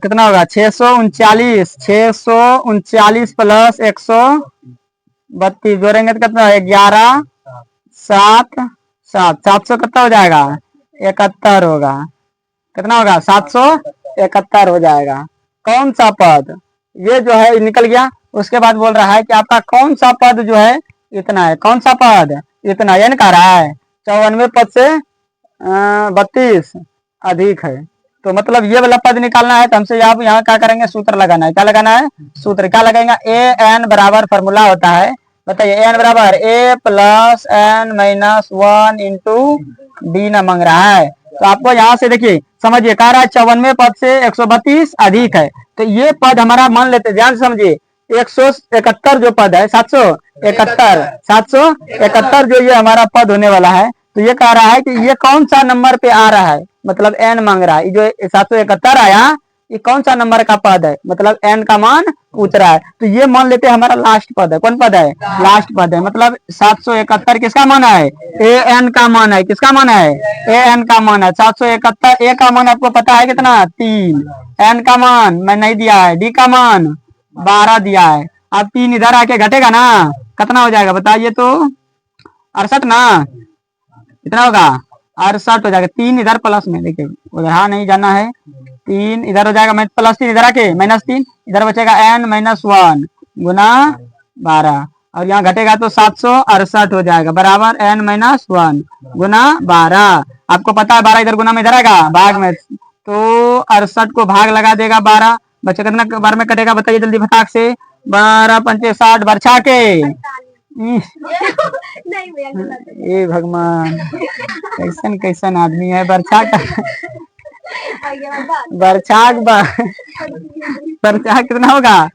कितना होगा, 639, 639 प्लस 132 जोड़ेंगे तो कितना है, 11 7 7, 700 कितना हो जाएगा, 71 होगा। कितना होगा, 771 हो जाएगा। कौन सा पद, ये जो है निकल गया। उसके बाद बोल रहा है कि आपका कौन सा पद जो है इतना है, कौन सा पद इतना, ये कह रहा है 94 पद से 32 अधिक है। तो मतलब ये वाला पद निकालना है तो हमसे आप यहाँ क्या करेंगे, सूत्र लगाना है। क्या लगाना है, सूत्र क्या लगाएंगे, AN बराबर फॉर्मूला होता है, बताइए AN बराबर A plus N minus 1 into D ना मांग रहा है। तो आपको यहाँ से देखिए समझिए, कह रहा है 54 पद से 132 अधिक है, तो ये पद हमारा मान लेते, ध्यान से समझिए। 171 जो पद है, 771 जो ये हमारा पद होने वाला है, तो ये कह रहा है कि ये कौन सा नंबर पे आ रहा है, मतलब N मांग रहा है। जो 771 आया, ये कौन सा नंबर का पद है, मतलब N का मान पूछ रहा है। तो ये मान लेते हैं हमारा लास्ट पद है। कौन पद है, लास्ट पद है। मतलब 771 किसका मान है, AN का मान है। किसका मान है, AN का मान है। 771 A का मान आपको पता है कितना, 3। N का मान मैं नहीं दिया है, D का मान 12 दिया है। अब 3 इधर आके घटेगा ना, कितना हो जाएगा बताइए तो, 68 ना, कितना होगा, 68 हो जाएगा। 3 इधर प्लस में, देखिए उधर नहीं जाना है, 3 इधर हो जाएगा, प्लस 3 इधर आके -3 इधर बचेगा, N माइनस 1 गुना 12, और यहाँ घटेगा तो 768 हो जाएगा, बराबर N माइनस 1 गुना 12। आपको पता है 12 इधर गुना में इधर आएगा भाग में, तो 68 को भाग लगा देगा 12, बच्चे कितना बार में कटेगा बताइए जल्दी फटाक से। 12 पंचे 60, बरछा के ये भगवान कैसन कैसन आदमी है, बरछा का बरछा कितना होगा,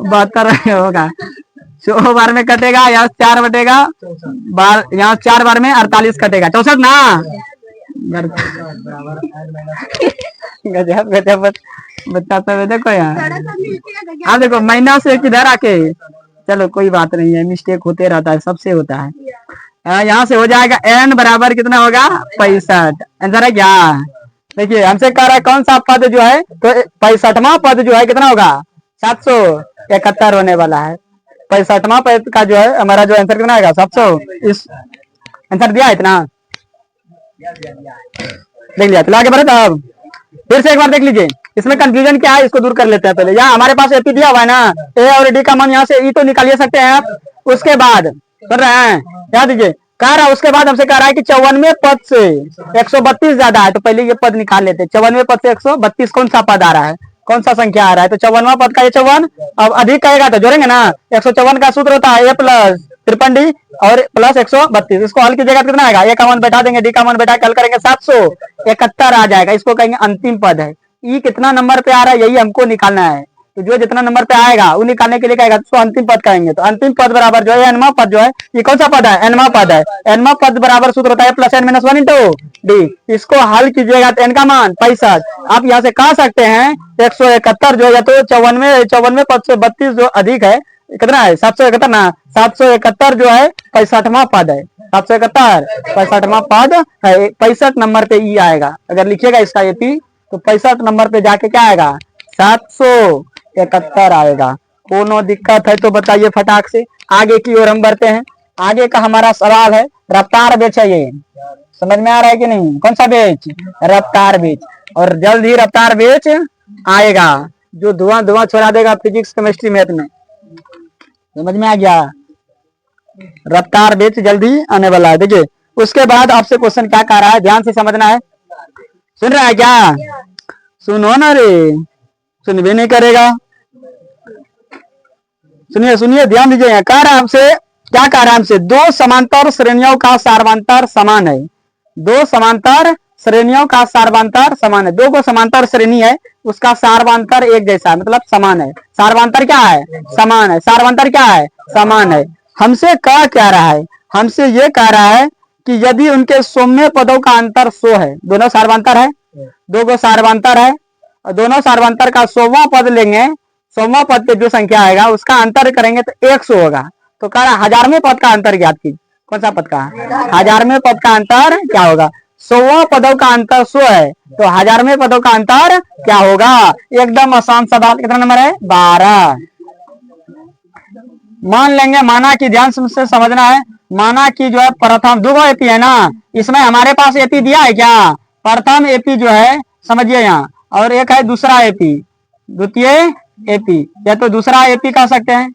72 होगा। 100 बार में कटेगा, यहाँ 4 बटेगा, यहाँ 4 बार में 48 कटेगा, 64 ना। गजब गजब बताता है, देखो यहाँ आप देखो महीना से किधर आके, चलो कोई बात नहीं है, मिस्टेक होते रहता है, सबसे होता है। यहाँ से हो जाएगा N बराबर कितना होगा, 65। आंसर है क्या, देखिए हमसे कह रहा है कौन सा पद जो है, तो 65वां पद जो है कितना होगा, 771 होने वाला है। 65वां पद का जो है हमारा जो आंसर कितना आएगा, 700। इस आंसर दिया है इतना, देख लिया। चलो आगे बढ़े, तब फिर से एक बार देख लीजिए, इसमें कंफ्यूजन क्या है इसको दूर कर लेते हैं पहले। यहाँ हमारे पास एपी दिया हुआ है ना, ए और डी का मान यहाँ से ई तो निकालिए सकते हैं आप। उसके बाद सुन रहे हैं, याद दीजिए, कह रहा है उसके बाद हमसे कह रहा है कि 54वें पद से 132 ज्यादा है, तो पहले ये पद निकाल लेते हैं। 54वें पद से 132 कौन सा पद आ रहा है, कौन सा संख्या आ रहा है, तो 54वां पद का ये 54, अब अधिक कहेगा तो जोड़ेंगे ना। 154 का सूत्र होता है A प्लस 53D और प्लस 132। इसको हल कीजिएगा कितना आएगा, ए का मान बैठा देंगे, डी का मान बैठा के हल करेंगे, 771 आ जाएगा। इसको कहेंगे अंतिम पद है। ई कितना नंबर पे आ रहा है यही हमको निकालना है, तो जो जितना नंबर पे आएगा वो निकालने के लिए कहेगा, तो अंतिम पद कहेंगे। तो अंतिम पद बराबर जो है एनवा पद जो है, ये कौन सा पद है, एनवा पद है। एनवा पद बराबर सूत्र होता है plus N minus 1 into d. इसको हल कीजिएगा तो एन का मान 65। आप यहाँ से कह सकते हैं 171 जो है, या तो 54वें पद से 32 जो अधिक है, कितना है 771 ना, 771 जो है 65वां पद है। 771 65वां पद है, 65 नंबर पे ई आएगा। अगर लिखिएगा इसका एपी तो 65 नंबर पे जाके क्या आएगा, 771 आएगा। कोनो दिक्कत है तो बताइए फटाक से। आगे की ओर हम बढ़ते हैं। आगे का हमारा सवाल है रफ्तार बेच है, ये समझ में आ रहा है कि नहीं, कौन सा बेच, रफ्तार बेच। और जल्द ही रफ्तार बेच आएगा जो धुआं धुआं छोड़ा देगा फिजिक्स केमिस्ट्री मैथ में, समझ में आ गया। रफ्तार बेच जल्दी आने वाला है। देखिए उसके बाद आपसे क्वेश्चन क्या कह रहा है, ध्यान से समझना है। सुन रहा है क्या, सुनो ना रे, सुन भी नहीं करेगा। सुनिए सुनिए ध्यान दीजिए, कह रहा है हमसे, क्या कह रहा है हमसे, दो समांतर श्रेणियों का सार्वंतर समान है। दो समांतर श्रेणियों का सार्वंतर समान है। दो को समांतर श्रेणी है, उसका सार्वंतर एक जैसा है, मतलब समान है। सार्वंतर क्या है? समान है। सार्वंतर क्या है? समान है। हमसे क्या रहा है? हमसे ये कह रहा है कि यदि उनके सौम्य पदों का अंतर 100 है, दोनों सार्वंतर है, दो को सार्वंतर है, और दोनों सार्वंतर का 100वां पद लेंगे, 100वां पद पे जो संख्या आएगा उसका अंतर करेंगे तो 100 होगा। तो कह रहा 1000वें पद का अंतर ज्ञात कीजिए। कौन सा पद का? 1000वें पद का अंतर क्या होगा? 100वां पदों का अंतर 100 है, तो 1000वें पदों का अंतर क्या होगा? एकदम आसान सवाल। कितना नंबर है? 12। मान लेंगे, माना कि ध्यान से समझना है, माना कि जो है प्रथम दो एपी है ना, इसमें हमारे पास एपी दिया है क्या? प्रथम एपी जो है समझिए यहाँ, और एक है दूसरा एपी, द्वितीय एपी, या तो दूसरा एपी कह सकते हैं।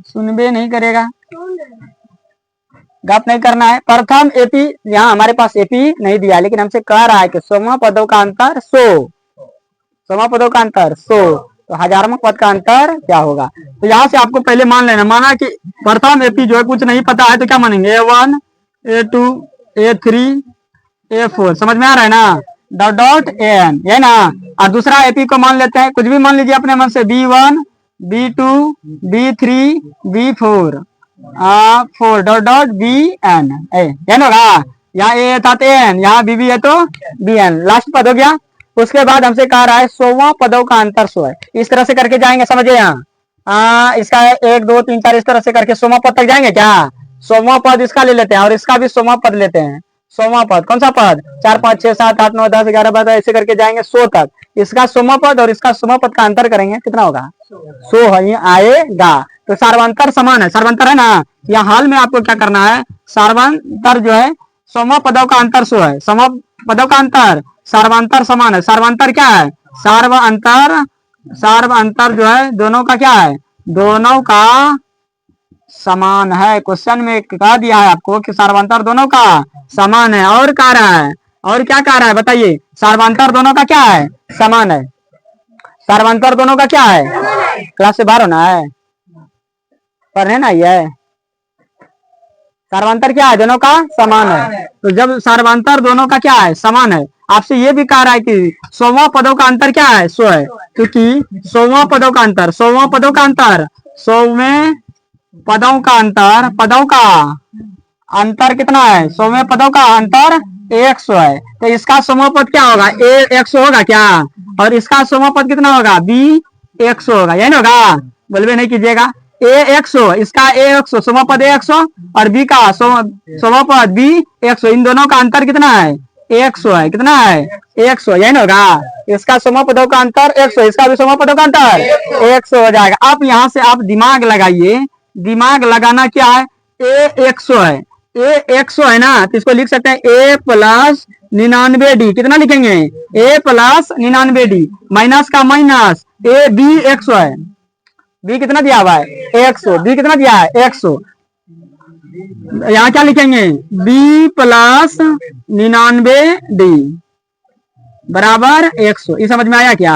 सुनबे नहीं करेगा, गप नहीं करना है। प्रथम एपी, यहाँ हमारे पास एपी नहीं दिया, लेकिन हमसे कह रहा है कि 100वां पदों का अंतर 100, 100वां पदों का अंतर 100, तो 1000वां पद का अंतर क्या होगा? तो यहाँ से आपको पहले मान लेना, माना कि प्रथम एपी जो है कुछ नहीं पता है, तो क्या मानेंगे? A1, A2, A3, A4, समझ में आ रहा है ना? डॉट डॉट AN, है ना? और दूसरा एपी को मान लेते हैं, कुछ भी मान लीजिए अपने मन से, B1, B2, B3, B4, 4 dot dot BN, N होगा। यहाँ ए था तो एन, यहाँ BB है तो BN, लास्ट पद हो गया। उसके बाद हमसे कह रहा है 100वां पदों का अंतर 100 है। इस तरह से करके जाएंगे, समझिए यहाँ इसका 1 2 3 4 इस तरह से करके 100वां पद तक जाएंगे क्या? 100वां पद इसका ले लेते हैं और इसका भी 100वां पद लेते हैं। 100वां पद कौन सा पद? 4 5 6 7 8 9 10 11 12 ऐसे करके जाएंगे 100 तक। इसका 100वां पद और इसका 100वां पद का अंतर करेंगे, कितना होगा? 100 ही आएगा। तो सार्वंतर समान है, सार्वंतर है ना? या हाल में आपको क्या करना है? सार्वंतर जो है 100वां पदों का अंतर 100 है, 100वां पदों का अंतर, सार्वंतर समान है। सार्वंतर क्या है? सार्व अंतर, सार्व अंतर जो है दोनों का क्या है? दोनों का समान है। क्वेश्चन में कह दिया है आपको कि सार्वंतर दोनों का समान है। और कह रहा है, और क्या कह रहा है बताइए? सार्वंतर दोनों का क्या है? समान है। सार्वंतर दोनों का क्या है? क्लास से बाहर होना है, पढ़ने ना ये। सार्वंतर क्या है? दोनों का समान है। तो जब सार्वंतर दोनों का क्या है? समान है, आपसे ये भी कह रहा है कि 100वां पदों का अंतर क्या है? 100 है, क्योंकि 100वां पदों का अंतर, 100वां पदों का अंतर, 100वें पदों का अंतर, पदों का अंतर कितना है? 100वें पदों का अंतर 100 है। तो इसका 100वां पद क्या होगा? A 100 होगा क्या? और इसका 100वां पद कितना होगा? B 100 होगा, यही होगा? बोलबे नहीं कीजिएगा। A 100, इसका A 100, 100वां पद 100, और B का 100वां पद B 100, इन दोनों का अंतर कितना है? 100 है। कितना है? 100, यही होगा? इसका 100वां पदों का अंतर 100, इसका भी 100वां पदों का अंतर 100 हो जाएगा। अब यहाँ से आप दिमाग लगाइए, दिमाग लगाना क्या है? A 100 है, A 100 है ना, तो इसको लिख सकते हैं A प्लस 99D। कितना लिखेंगे? A प्लस 99D, माइनस का माइनस, A B 100 है। B कितना दिया हुआ है? 100। B कितना दिया है? 100। यहाँ क्या लिखेंगे? B प्लस 99D बराबर 100। ये समझ में आया क्या?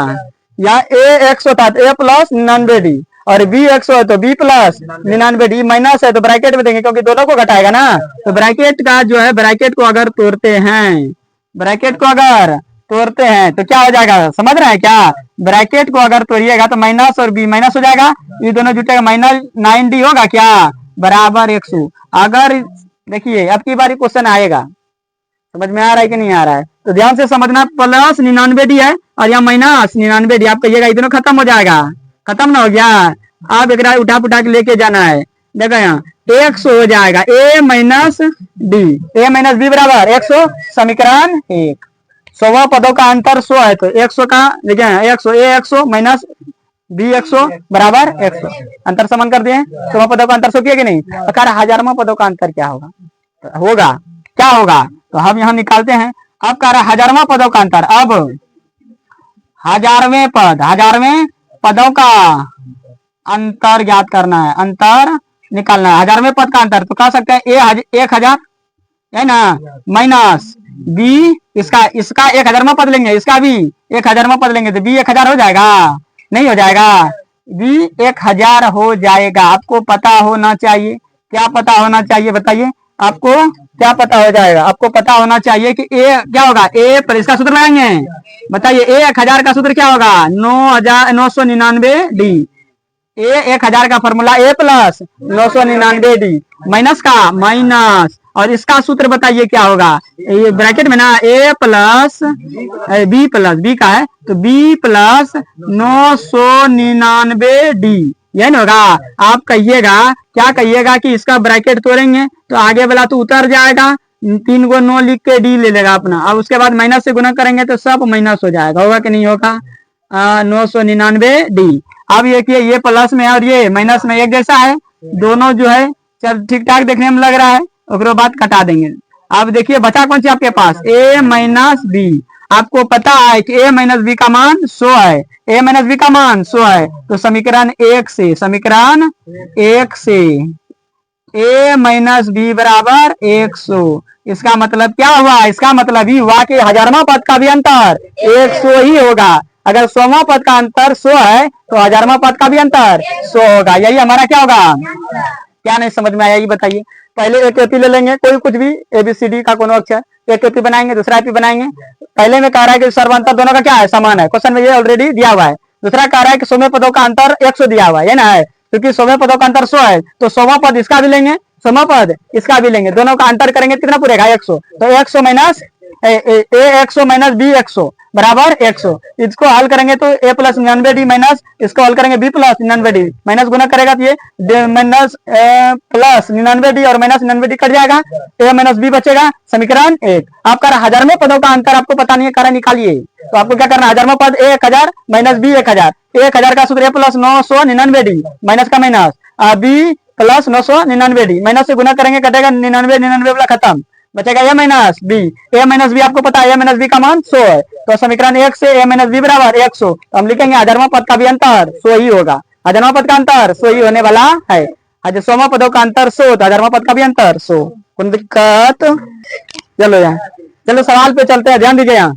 या A 100 था तो A प्लस 99D, और B 100 है तो B प्लस 99D, माइनस है तो ब्रैकेट में देंगे क्योंकि दोनों को घटाएगा ना। तो ब्रैकेट का जो है, ब्रैकेट को अगर तोड़ते हैं, ब्रैकेट को अगर तोड़ते हैं तो क्या हो जाएगा? समझ रहे हैं क्या? ब्रैकेट को अगर तोड़िएगा तो माइनस और B माइनस हो जाएगा, ये दोनों जुटेगा, माइनस 9D होगा क्या? बराबर 100। अगर देखिए अब की बारी क्वेश्चन आएगा, समझ में आ रहा है कि नहीं आ रहा है? तो ध्यान से समझना, प्लस 99D है और यहाँ माइनस 99D, आप कहिएगा ये दोनों खत्म हो जाएगा, खत्म ना हो गया? आप एक उठा पुठा के लेके जाना है। देखो यहाँ 100 हो जाएगा, A minus D, A minus B बराबर 100, समीकरण 1। 100वां पदों का अंतर 100 है, तो 100 का देखिए 100, A 100 माइनस B 100 बराबर 100, अंतर समान कर दिए। 100वां पदों का अंतर 100 किया कि नहीं? अगर 1000वां पदों का अंतर क्या होगा? होगा क्या होगा? तो हम यहाँ निकालते हैं। अब कह रहा है 1000वां पदों का अंतर। अब 1000वें पद, 1000वें पदों का अंतर ज्ञात करना है, अंतर निकालना है। 1000वें पद का अंतर तो कह सकते हैं A 1000 है ना, माइनस B, इसका 1000वां पद लेंगे, इसका भी 1000वां पद लेंगे तो B 1000 हो जाएगा? नहीं हो जाएगा, B 1000 हो जाएगा। आपको पता होना चाहिए। क्या पता होना चाहिए बताइए? आपको क्या पता हो जाएगा? आपको पता होना चाहिए कि ए क्या होगा, ए पर इसका सूत्र लगाएंगे। बताइए ए 1000 का सूत्र क्या होगा, 9,999D। ए 1000 का फॉर्मूला ए प्लस 999D माइनस का माइनस, और इसका सूत्र बताइए क्या होगा, ये ब्रैकेट में ना ए प्लस बी प्लस बी का है तो बी प्लस 999D, यही ना होगा। आप कहिएगा क्या कहिएगा कि इसका ब्रैकेट तोड़ेंगे तो आगे वाला तो उतर जाएगा, 3 को 9 लिख के डी ले लेगा अपना, अब उसके बाद माइनस से गुना करेंगे तो सब माइनस हो जाएगा, होगा कि नहीं होगा। 999D। अब ये प्लस में और ये माइनस में एक जैसा है, दोनों जो है चल ठीक ठाक देखने में लग रहा है, उसके बाद कटा देंगे। अब देखिए बचा कौन सी आपके पास, ए माइनस बी। आपको पता है कि ए माइनस बी का मान 100 है, ए माइनस बी का मान 100 है, तो समीकरण 1 से ए माइनस बी बराबर 100। इसका मतलब क्या हुआ, इसका मतलब ही हुआ कि हजारवां पद का भी अंतर 100 ही होगा। अगर 100वां पद का अंतर 100 है तो हजारवां पद का भी अंतर 100 होगा। यही हमारा क्या होगा। क्या नहीं समझ में आया ये बताइए। पहले एक एपी ले लेंगे, कोई कुछ भी ABCD का कोनो अक्षर, एक एपी बनाएंगे, दूसरा एपी बनाएंगे। पहले में कह रहा है कि सर्वांतर दोनों का क्या है, समान है, क्वेश्चन में ये ऑलरेडी दिया हुआ है। दूसरा कह रहा है कि 100वें पदों का अंतर 100 दिया हुआ है ना, है क्योंकि 100वें पदों का अंतर 100 है तो 100वां पद इसका भी लेंगे, 100वां पद इसका भी लेंगे, दोनों का अंतर करेंगे कितना पूरेगा 100। तो 100 माइनस A100 माइनस B100 बराबर 100। इसको हल करेंगे तो A प्लस 99D माइनस इसको हल करेंगे B प्लस 99D माइनस गुना करेगा तो ये माइनस प्लस 99D और माइनस 99D कट जाएगा, A माइनस B बचेगा। समीकरण 1। आपका हजारवें पदों का अंतर आपको पता नहीं है, कारण निकालिए। तो आपको क्या करना है, हजारवां पद A 1000 माइनस B 1000, A 1000 का सूत्र A प्लस 999D माइनस का minus B plus 999D minus से गुना करेंगे, कटेगा 99 वाला खत्म, बचेगा ए माइनस बी। ए माइनस बी आपको पता है, ए माइनस बी का मान 100 है, तो समीकरण 1 से ए माइनस बी बराबर 100। तो हम लिखेंगे हजारवां पद का भी अंतर 100 ही होगा, हजारवां पद का अंतर 100 ही होने वाला है। आज 100वां पदों का अंतर 100 तो हजारवां पद का भी अंतर 100। कोई दिक्कत। चलो यहाँ, चलो सवाल पे चलते हैं, ध्यान दीजिए। यहाँ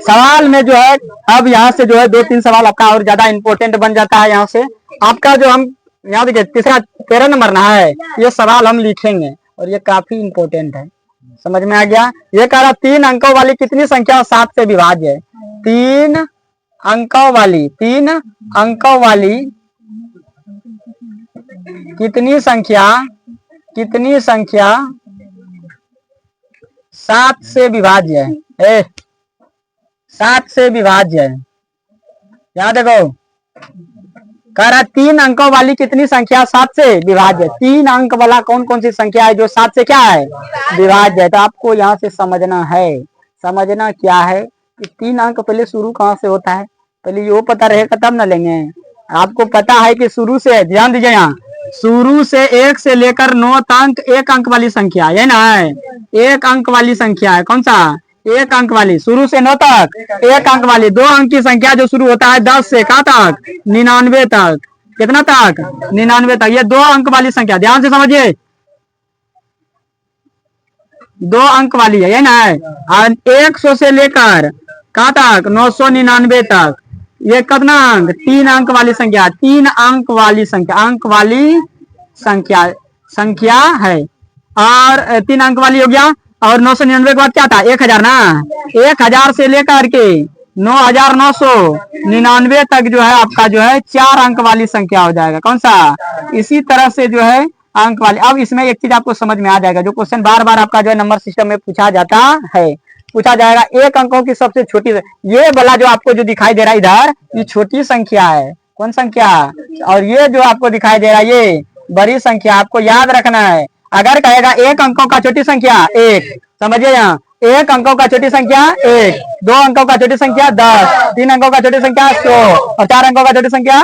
सवाल में जो है अब यहाँ से जो है 2-3 सवाल आपका और ज्यादा इंपॉर्टेंट बन जाता है। यहाँ से आपका जो हम यहाँ देखिए तीसरा 13 नंबर ना है, ये सवाल हम लिखेंगे और ये काफी इंपॉर्टेंट है, समझ में आ गया। ये कह रहा 3 अंकों वाली कितनी संख्या 7 से विभाज्य है। 3 अंकों वाली कितनी संख्या 7 से विभाज्य है, 7 से विभाज्य है। यहाँ देखो कह रहा 3 अंकों वाली कितनी संख्या 7 से विभाज्य है। 3 अंक वाला कौन कौन सी संख्या है जो 7 से क्या है, विभाज्य है। तो आपको यहाँ से समझना क्या है कि 3 अंक पहले शुरू कहाँ से होता है, पहले ये पता रहेगा तब ना लेंगे। आपको पता है कि शुरू से, ध्यान दीजिए यहाँ, शुरू से 1 से लेकर 9 तक 1 अंक वाली संख्या है ना, है 1 अंक वाली संख्या है। कौन सा, 1 अंक वाली, शुरू से 9 तक 1 अंक वाली। 2 अंक की संख्या जो शुरू होता है 10 से कहाँ तक, 99 तक। कितना तक, 99 तक। ये 2 अंक वाली संख्या, ध्यान से समझिए, 2 अंक वाली है ना, है 100 से लेकर कहाँ तक, 999 तक। ये कितना अंक, 3 अंक वाली संख्या, 3 अंक वाली संख्या है। और 3 अंक वाली हो गया। और 999 के बाद क्या था, 1000 ना, 1000 से लेकर के 9999 तक जो है आपका जो है 4 अंक वाली संख्या हो जाएगा। कौन सा, इसी तरह से जो है अंक वाली। अब इसमें एक चीज आपको समझ में आ जाएगा, जो क्वेश्चन बार बार आपका जो है नंबर सिस्टम में पूछा जाता है, पूछा जाएगा 1 अंकों की सबसे छोटी, ये वाला जो आपको जो दिखाई दे रहा है इधर, ये छोटी संख्या है। कौन संख्या, और ये जो आपको दिखाई दे रहा है ये बड़ी संख्या। आपको याद रखना है, अगर कहेगा 1 अंकों का छोटी संख्या 1, समझिए यहाँ 1 अंकों का छोटी संख्या 1, 2 अंकों का छोटी संख्या 10, 3 अंकों का छोटी संख्या 100 और 4 अंकों का छोटी संख्या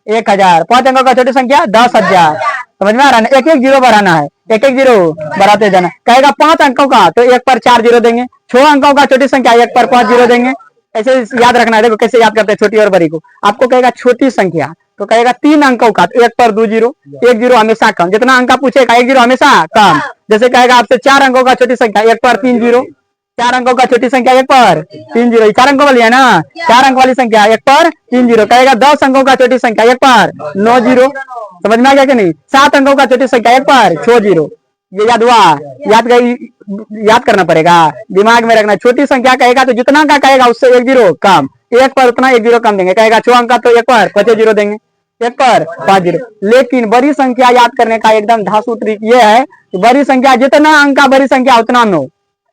1000, 5 अंकों का छोटी संख्या 10,000। समझ में आ रहा है, एक एक जीरो बढ़ाना है, एक एक जीरो बढ़ाते जाना। कहेगा 5 अंकों का तो 1 पर 4 जीरो देंगे, 6 अंकों का छोटी संख्या 1 पर 5 जीरो देंगे। ऐसे याद रखना है। देखो कैसे याद करते हैं छोटी और बड़ी को। आपको कहेगा छोटी संख्या तो कहेगा 3 अंकों का तो 1 पर 2 जीरो, 1 जीरो हमेशा कम, जितना अंक पूछेगा 1 जीरो हमेशा कम। जैसे कहेगा आपसे 4 अंकों का छोटी संख्या 1 पर 3 जीरो, 4 अंकों का छोटी संख्या 1 पर 3 जीरो, 4 अंकों वाली है ना, 4 अंक वाली संख्या 1 पर 3 जीरो। कहेगा 10 अंकों का छोटी संख्या 1 पर 9 जीरो, समझ में आ गया कि नहीं। 7 अंकों का छोटी संख्या 1 पर 6 जीरो, ये याद हुआ? याद करना पड़ेगा, दिमाग में रखना। छोटी संख्या कहेगा तो जितना का कहेगा उससे 1 जीरो कम, एक पर उतना 1 जीरो कम देंगे। कहेगा 6 अंक का तो 1 पर 5 जीरो देंगे, 1 पर 5 जीरो। लेकिन बड़ी संख्या याद करने का एकदम धांसू ट्रिक ये है कि बड़ी संख्या जितना अंक का बड़ी संख्या उतना नो,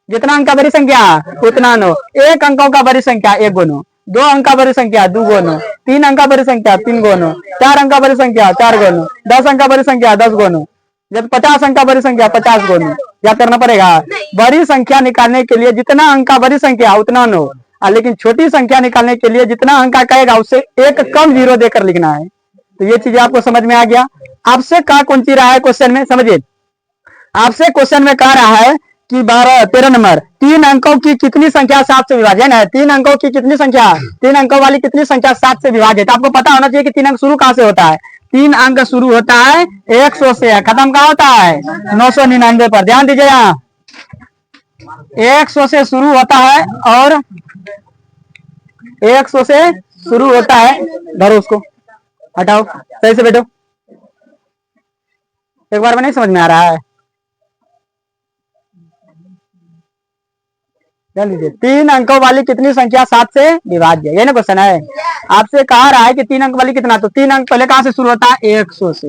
जितना अंक का बड़ी संख्या उतना नो। 1 अंकों का बड़ी संख्या 1 गुनो, 2 अंक का बड़ी संख्या 2 गुनो, 3 अंक का बड़ी संख्या 3 गुनो, 4 अंक का बड़ी संख्या 4 गुनो, 10 अंक का बड़ी संख्या 10 गुनो, जब 50 अंक का बड़ी संख्या 50 गुनो। याद करना पड़ेगा। बड़ी संख्या निकालने के लिए जितना अंक का बड़ी संख्या उतना नो, लेकिन छोटी संख्या निकालने के लिए जितना अंक का कहेगा उससे 1 कम जीरो देकर लिखना है। तो ये चीज आपको समझ में आ गया। आपसे कहा कौन सी रहा है क्वेश्चन में, समझिए। आपसे क्वेश्चन में कह रहा है कि 13 नंबर 3 अंकों की कितनी संख्या 7 से विभाजन है। 3 अंकों की कितनी संख्या, 3 अंकों वाली कितनी संख्या 7 से विभाजित। आपको पता होना चाहिए कि 3 अंक शुरू कहां से होता है। 3 अंक शुरू होता है 100 से, खत्म कहां होता है 999 पर। ध्यान दीजिए, यहाँ 100 से शुरू होता है और 100 से शुरू होता है। धरो उसको, हटाओ, सही से बैठो। एक बार में नहीं समझ में आ रहा है, ध्यान दीजिए। 3 अंकों वाली कितनी संख्या 7 से विभाज्य, ये ना क्वेश्चन है। आपसे कहा रहा है कि 3 अंक वाली कितना, तो 3 अंक पहले कहां से शुरू होता है 100 से,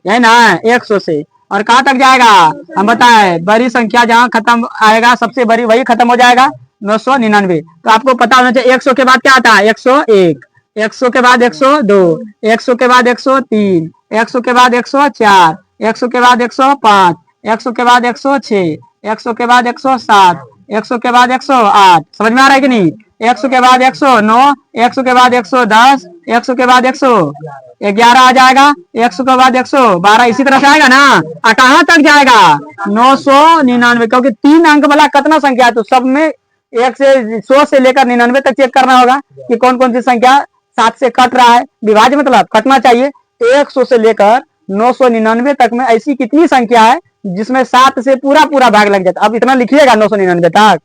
यही ना 100 से, और कहां तक जाएगा हम बताएं। बड़ी संख्या जहां खत्म आएगा सबसे बड़ी वही खत्म हो जाएगा 999। तो आपको पता होना चाहिए 100 के बाद क्या आता है 101, 100 के बाद 102, 100 के बाद 103, 100 के बाद 104, 100 के बाद 105, 100 के बाद 106, 100 के बाद 107, 100 के बाद 108। समझ में आ रहा है कि नहीं। 100 के बाद 109, 100 के बाद 110, 100 के बाद 111 आ जाएगा, 100 के बाद 112, इसी तरह से आएगा ना। कहां तक जाएगा 999, क्योंकि 3 अंक वाला कितना संख्या है, तो सब में 1 से 100 से लेकर 99 तक चेक करना होगा कि कौन कौन सी संख्या 7 से कट रहा है। विभाज्य मतलब कटना चाहिए। 100 से लेकर 999 तक में ऐसी कितनी संख्या है जिसमें 7 से पूरा पूरा भाग लग जाता। अब इतना लिखिएगा 999 तक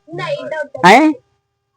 है,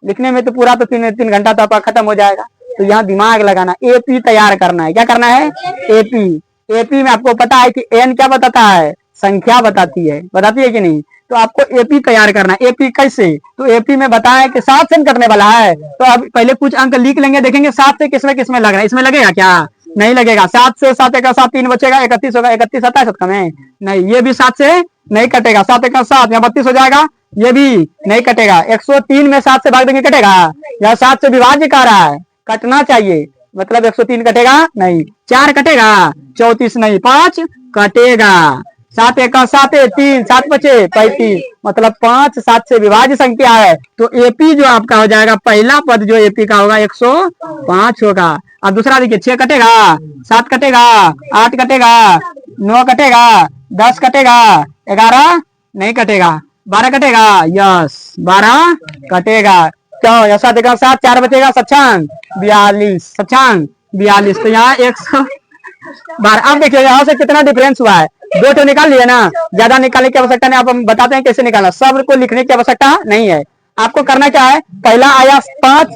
लिखने में तो पूरा तो 3 घंटा तो आपका खत्म हो जाएगा। तो यहाँ दिमाग लगाना, एपी तैयार करना है। क्या करना है एपी। एपी में आपको पता है कि एन क्या बताता है, संख्या बताती है कि नहीं। तो आपको एपी तैयार करना है। एपी कैसे, तो एपी में बताएं कि 7 से कटने वाला है, तो अब पहले कुछ अंक लिख लेंगे, देखेंगे 7 से किसमें किसमें लग रहा है। इसमें लगेगा क्या, नहीं लगेगा। 7 से 7 का 7 3 बचेगा, 31 होगा। 31 27 कम है नहीं, ये भी 7 से नहीं कटेगा। 7 का 7 यहाँ 32 हो जाएगा, ये भी नहीं कटेगा। 103 में 7 से भाग देंगे कटेगा, यहाँ 7 से विभाज्य कह रहा है, कटना चाहिए, मतलब 103 कटेगा नहीं। 4 कटेगा, 34 नहीं, 5 कटेगा। 7 1 7 3, 7 बचे 35, मतलब 5 7 से विभाज्य संख्या है। तो एपी जो आपका हो जाएगा, पहला पद जो एपी का होगा 105 होगा। अब दूसरा देखिए, 6 कटेगा, 7 कटेगा, 8 कटेगा, 9 कटेगा, 10 कटेगा, 11 नहीं कटेगा, 12 कटेगा, यस 12 कटेगा। क्यों, या 7 7, 4 बचेगा, 42, 42। तो यहाँ 112। अब देखिए यहाँ से कितना डिफरेंस हुआ है, 2 तो निकाल लिया ना, ज्यादा निकालने की आवश्यकता नहीं। आप हम बताते हैं कैसे निकालना, सब को लिखने की आवश्यकता नहीं है। आपको करना क्या है, पहला आया 5,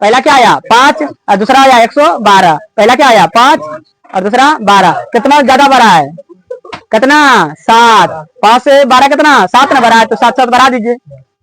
पहला क्या आया 5 और दूसरा आया 112। पहला क्या आया 5 और दूसरा 12, कितना ज्यादा बढ़ा है, कितना 7। 5 से 12 कितना 7 ना बढ़ा है, तो 7 7 बढ़ा दीजिए।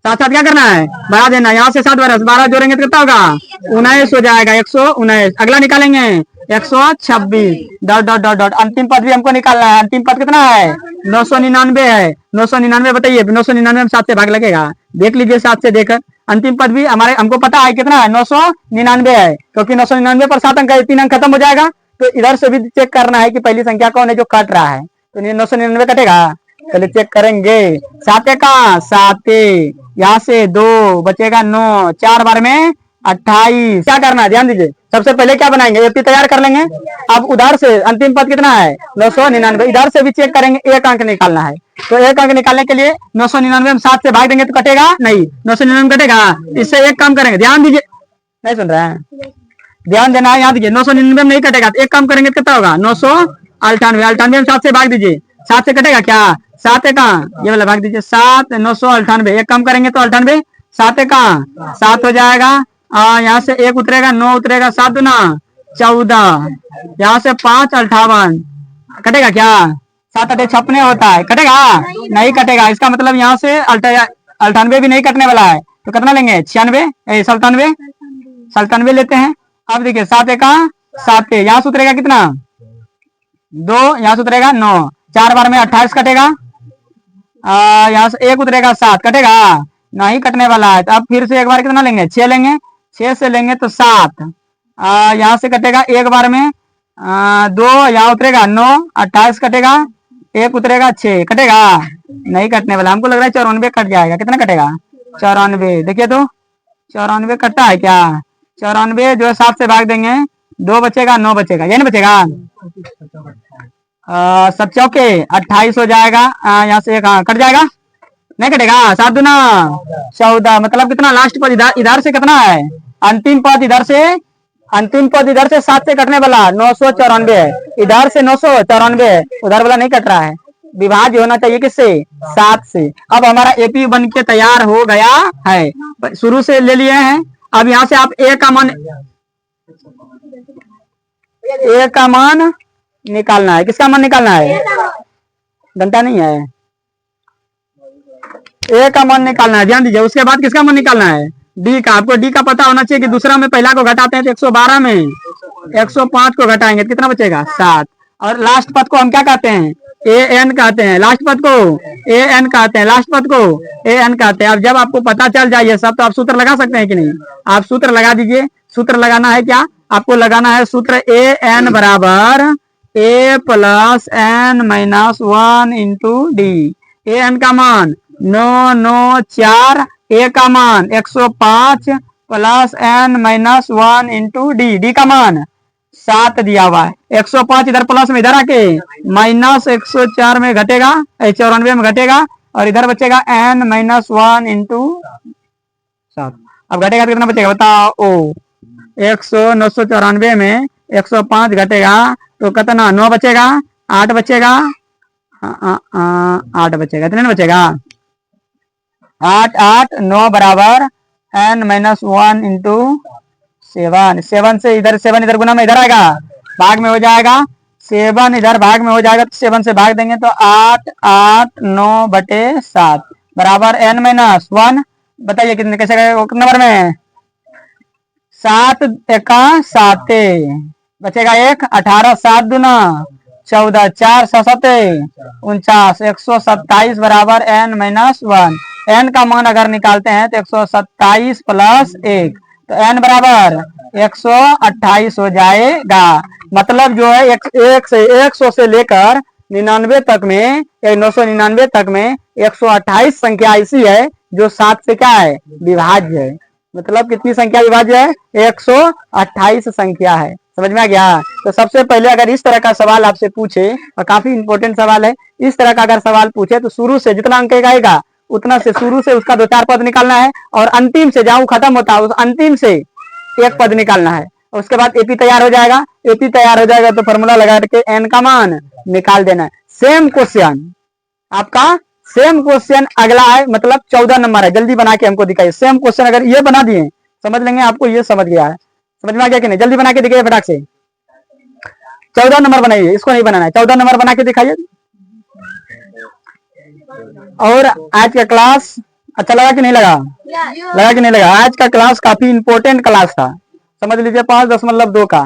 7 7 क्या करना है, बढ़ा देना। यहाँ से 7 12 जोड़ेंगे तो कितना होगा 19 हो जाएगा, 119। अगला निकालेंगे 126, डॉट डॉट डॉट डॉट। अंतिम पद भी हमको निकालना है। अंतिम पद कितना है 999 है। 999 बताइए, 999 में 7 से भाग लगेगा, देख लीजिए 7 से देकर। अंतिम पद भी हमारे हमको पता है कितना है 999 है, क्योंकि 999 पर 7 अंक है, 3 अंक खत्म हो जाएगा। तो इधर से भी चेक करना है कि पहली संख्या कौन है जो कट रहा है। तो 999 कटेगा, चलिए चेक करेंगे। 7 का 7, यहाँ से 2 बचेगा 9, 4 बार में 28। क्या करना है ध्यान दीजिए, सबसे पहले क्या बनाएंगे एपी तैयार कर लेंगे। अब उधर से अंतिम पद कितना है 999, इधर से भी चेक करेंगे, 1 अंक निकालना है। तो 1 अंक निकालने के लिए 999 में 7 से भाग देंगे तो कटेगा नहीं, 999 कटेगा। इससे एक काम करेंगे, ध्यान दीजिए, नहीं सुन रहे हैं, ध्यान देना है। यहाँ दीजिए 999 में नहीं कटेगा, तो एक काम करेंगे तो कितना होगा 998 में 7 से भाग दीजिए। 7 से कटेगा क्या, 7 का ये वाला भाग दीजिए, 7 998। एक काम करेंगे तो 98, 7 का 7 हो जाएगा, यहाँ से 1 उतरेगा, 9 उतरेगा, 7 दूना 14, यहाँ से 5 58 कटेगा क्या, 7 अटे 56 होता है, कटेगा? नहीं कटेगा। इसका मतलब यहाँ से 98 भी नहीं कटने वाला है, तो कितना लेंगे? 96 97 लेते हैं। अब देखिए 7 एका 7, यहाँ से उतरेगा कितना? 2, यहाँ से उतरेगा 9, 4 बार में 28 कटेगा। यहाँ से 1 उतरेगा 7, कटेगा? नहीं कटने वाला है। तो अब फिर से एक बार कितना लेंगे? 6 लेंगे। 6 से लेंगे तो 7, यहाँ से कटेगा एक बार में 2, यहाँ उतरेगा 9, 28 कटेगा, 1 उतरेगा 6, कटेगा? नहीं कटने वाला। हमको लग रहा है 94 कट जाएगा। कितना कटेगा? 94। देखिए तो 94 कटता है क्या? 94 जो है 7 से भाग देंगे, 2 बचेगा, 9 बचेगा, ये नहीं बचेगा? सब चौके 28 हो जाएगा। यहाँ से एक कट जाएगा, नहीं कटेगा? 7 दूना 14। मतलब कितना? लास्ट पद इधर से कितना है? अंतिम पद इधर से 7 से कटने वाला 994 है, इधर से 994 है, उधर वाला नहीं कट रहा है। विभाज्य होना चाहिए किससे? 7 से। अब हमारा एपी बन के तैयार हो गया है, शुरू से ले लिए हैं। अब यहाँ से आप ए का मान निकालना है। किसका मान निकालना है? घंटा नहीं है, ए का मान निकालना है, ध्यान दीजिए। उसके बाद किसका मान निकालना है? डी का। आपको डी का पता होना चाहिए कि दूसरा में पहला को घटाते हैं तो 112 में 105 को घटाएंगे तो कितना बचेगा? 7। और लास्ट पद को हम क्या कहते हैं? ए एन कहते हैं। लास्ट पद को ए एन कहते हैं, लास्ट पद को ए एन कहते हैं। अब जब आपको पता चल जाए ये सब, तो आप सूत्र लगा सकते हैं कि नहीं? आप सूत्र लगा दीजिए। सूत्र लगाना है क्या? आपको लगाना है सूत्र ए एन बराबर A plus N minus 1 into D. A N का मान 994, ए का मान 105 plus N minus 1 into D. D का मान 7 दिया हुआ है। 105 इधर प्लस में इधर आके माइनस 104 में घटेगा, 94 में घटेगा, और इधर बचेगा एन माइनस 1 इंटू 7। अब घटेगा तो कितना बचेगा बताओ? 994 में 105 घटेगा तो कितना? 9 बचेगा, 8 बचेगा, 8 बचेगा। कितने बचेगा? 8 8 9 बराबर एन माइनस 1 इंटू 7। 7 से इधर 7 इधर गुना में इधर आएगा, भाग में हो जाएगा। 7 इधर भाग में हो जाएगा तो 7 से भाग देंगे तो 8 8 9 बटे 7 बराबर एन माइनस 1। बताइए कितने कैसे नंबर में? 7 एका 7 बचेगा 1, 18 7 दूना 14, 4 7 49, 127 बराबर एन माइनस 1। एन का मान अगर निकालते हैं तो 127 प्लस 1, तो एन बराबर 128 हो जाएगा। मतलब जो है 100 से लेकर 99 तक में, 999 तक में 128 संख्या ऐसी है जो 7 से क्या है? विभाज्य है। मतलब कितनी संख्या विभाज्य है? 128 संख्या है। समझ में आ गया? तो सबसे पहले अगर इस तरह का सवाल आपसे पूछे, और काफी इंपॉर्टेंट सवाल है, इस तरह का अगर सवाल पूछे तो शुरू से जितना अंक आएगा उतना से शुरू से उसका 2-4 पद निकालना है, और अंतिम से जहां खत्म होता है उस अंतिम से एक पद निकालना है। और उसके बाद एपी तैयार हो जाएगा। एपी तैयार हो जाएगा तो फॉर्मूला लगा के एन का मान निकाल देना है। सेम क्वेश्चन आपका, सेम क्वेश्चन अगला है, मतलब 14 नंबर है। जल्दी बना के हमको दिखाइए। सेम क्वेश्चन अगर ये बना दिए समझ लेंगे आपको ये समझ गया है। समझ में आ गया कि नहीं? जल्दी बना के दिखाइए फटाक से। 14 नंबर बनाइए, इसको नहीं बनाना है, 14 नंबर बना के दिखाइए। और आज का क्लास अच्छा लगा कि नहीं लगा? लगा कि नहीं लगा? आज का क्लास काफी इंपॉर्टेंट क्लास था, समझ लीजिए 5.2 का।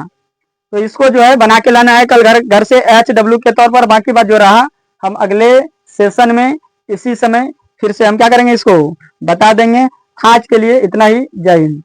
तो इसको जो है बना के लाना है कल घर से HW के तौर पर। बाकी बात जो रहा हम अगले सेशन में इसी समय फिर से हम क्या करेंगे, इसको बता देंगे। आज के लिए इतना ही। जय हिंद।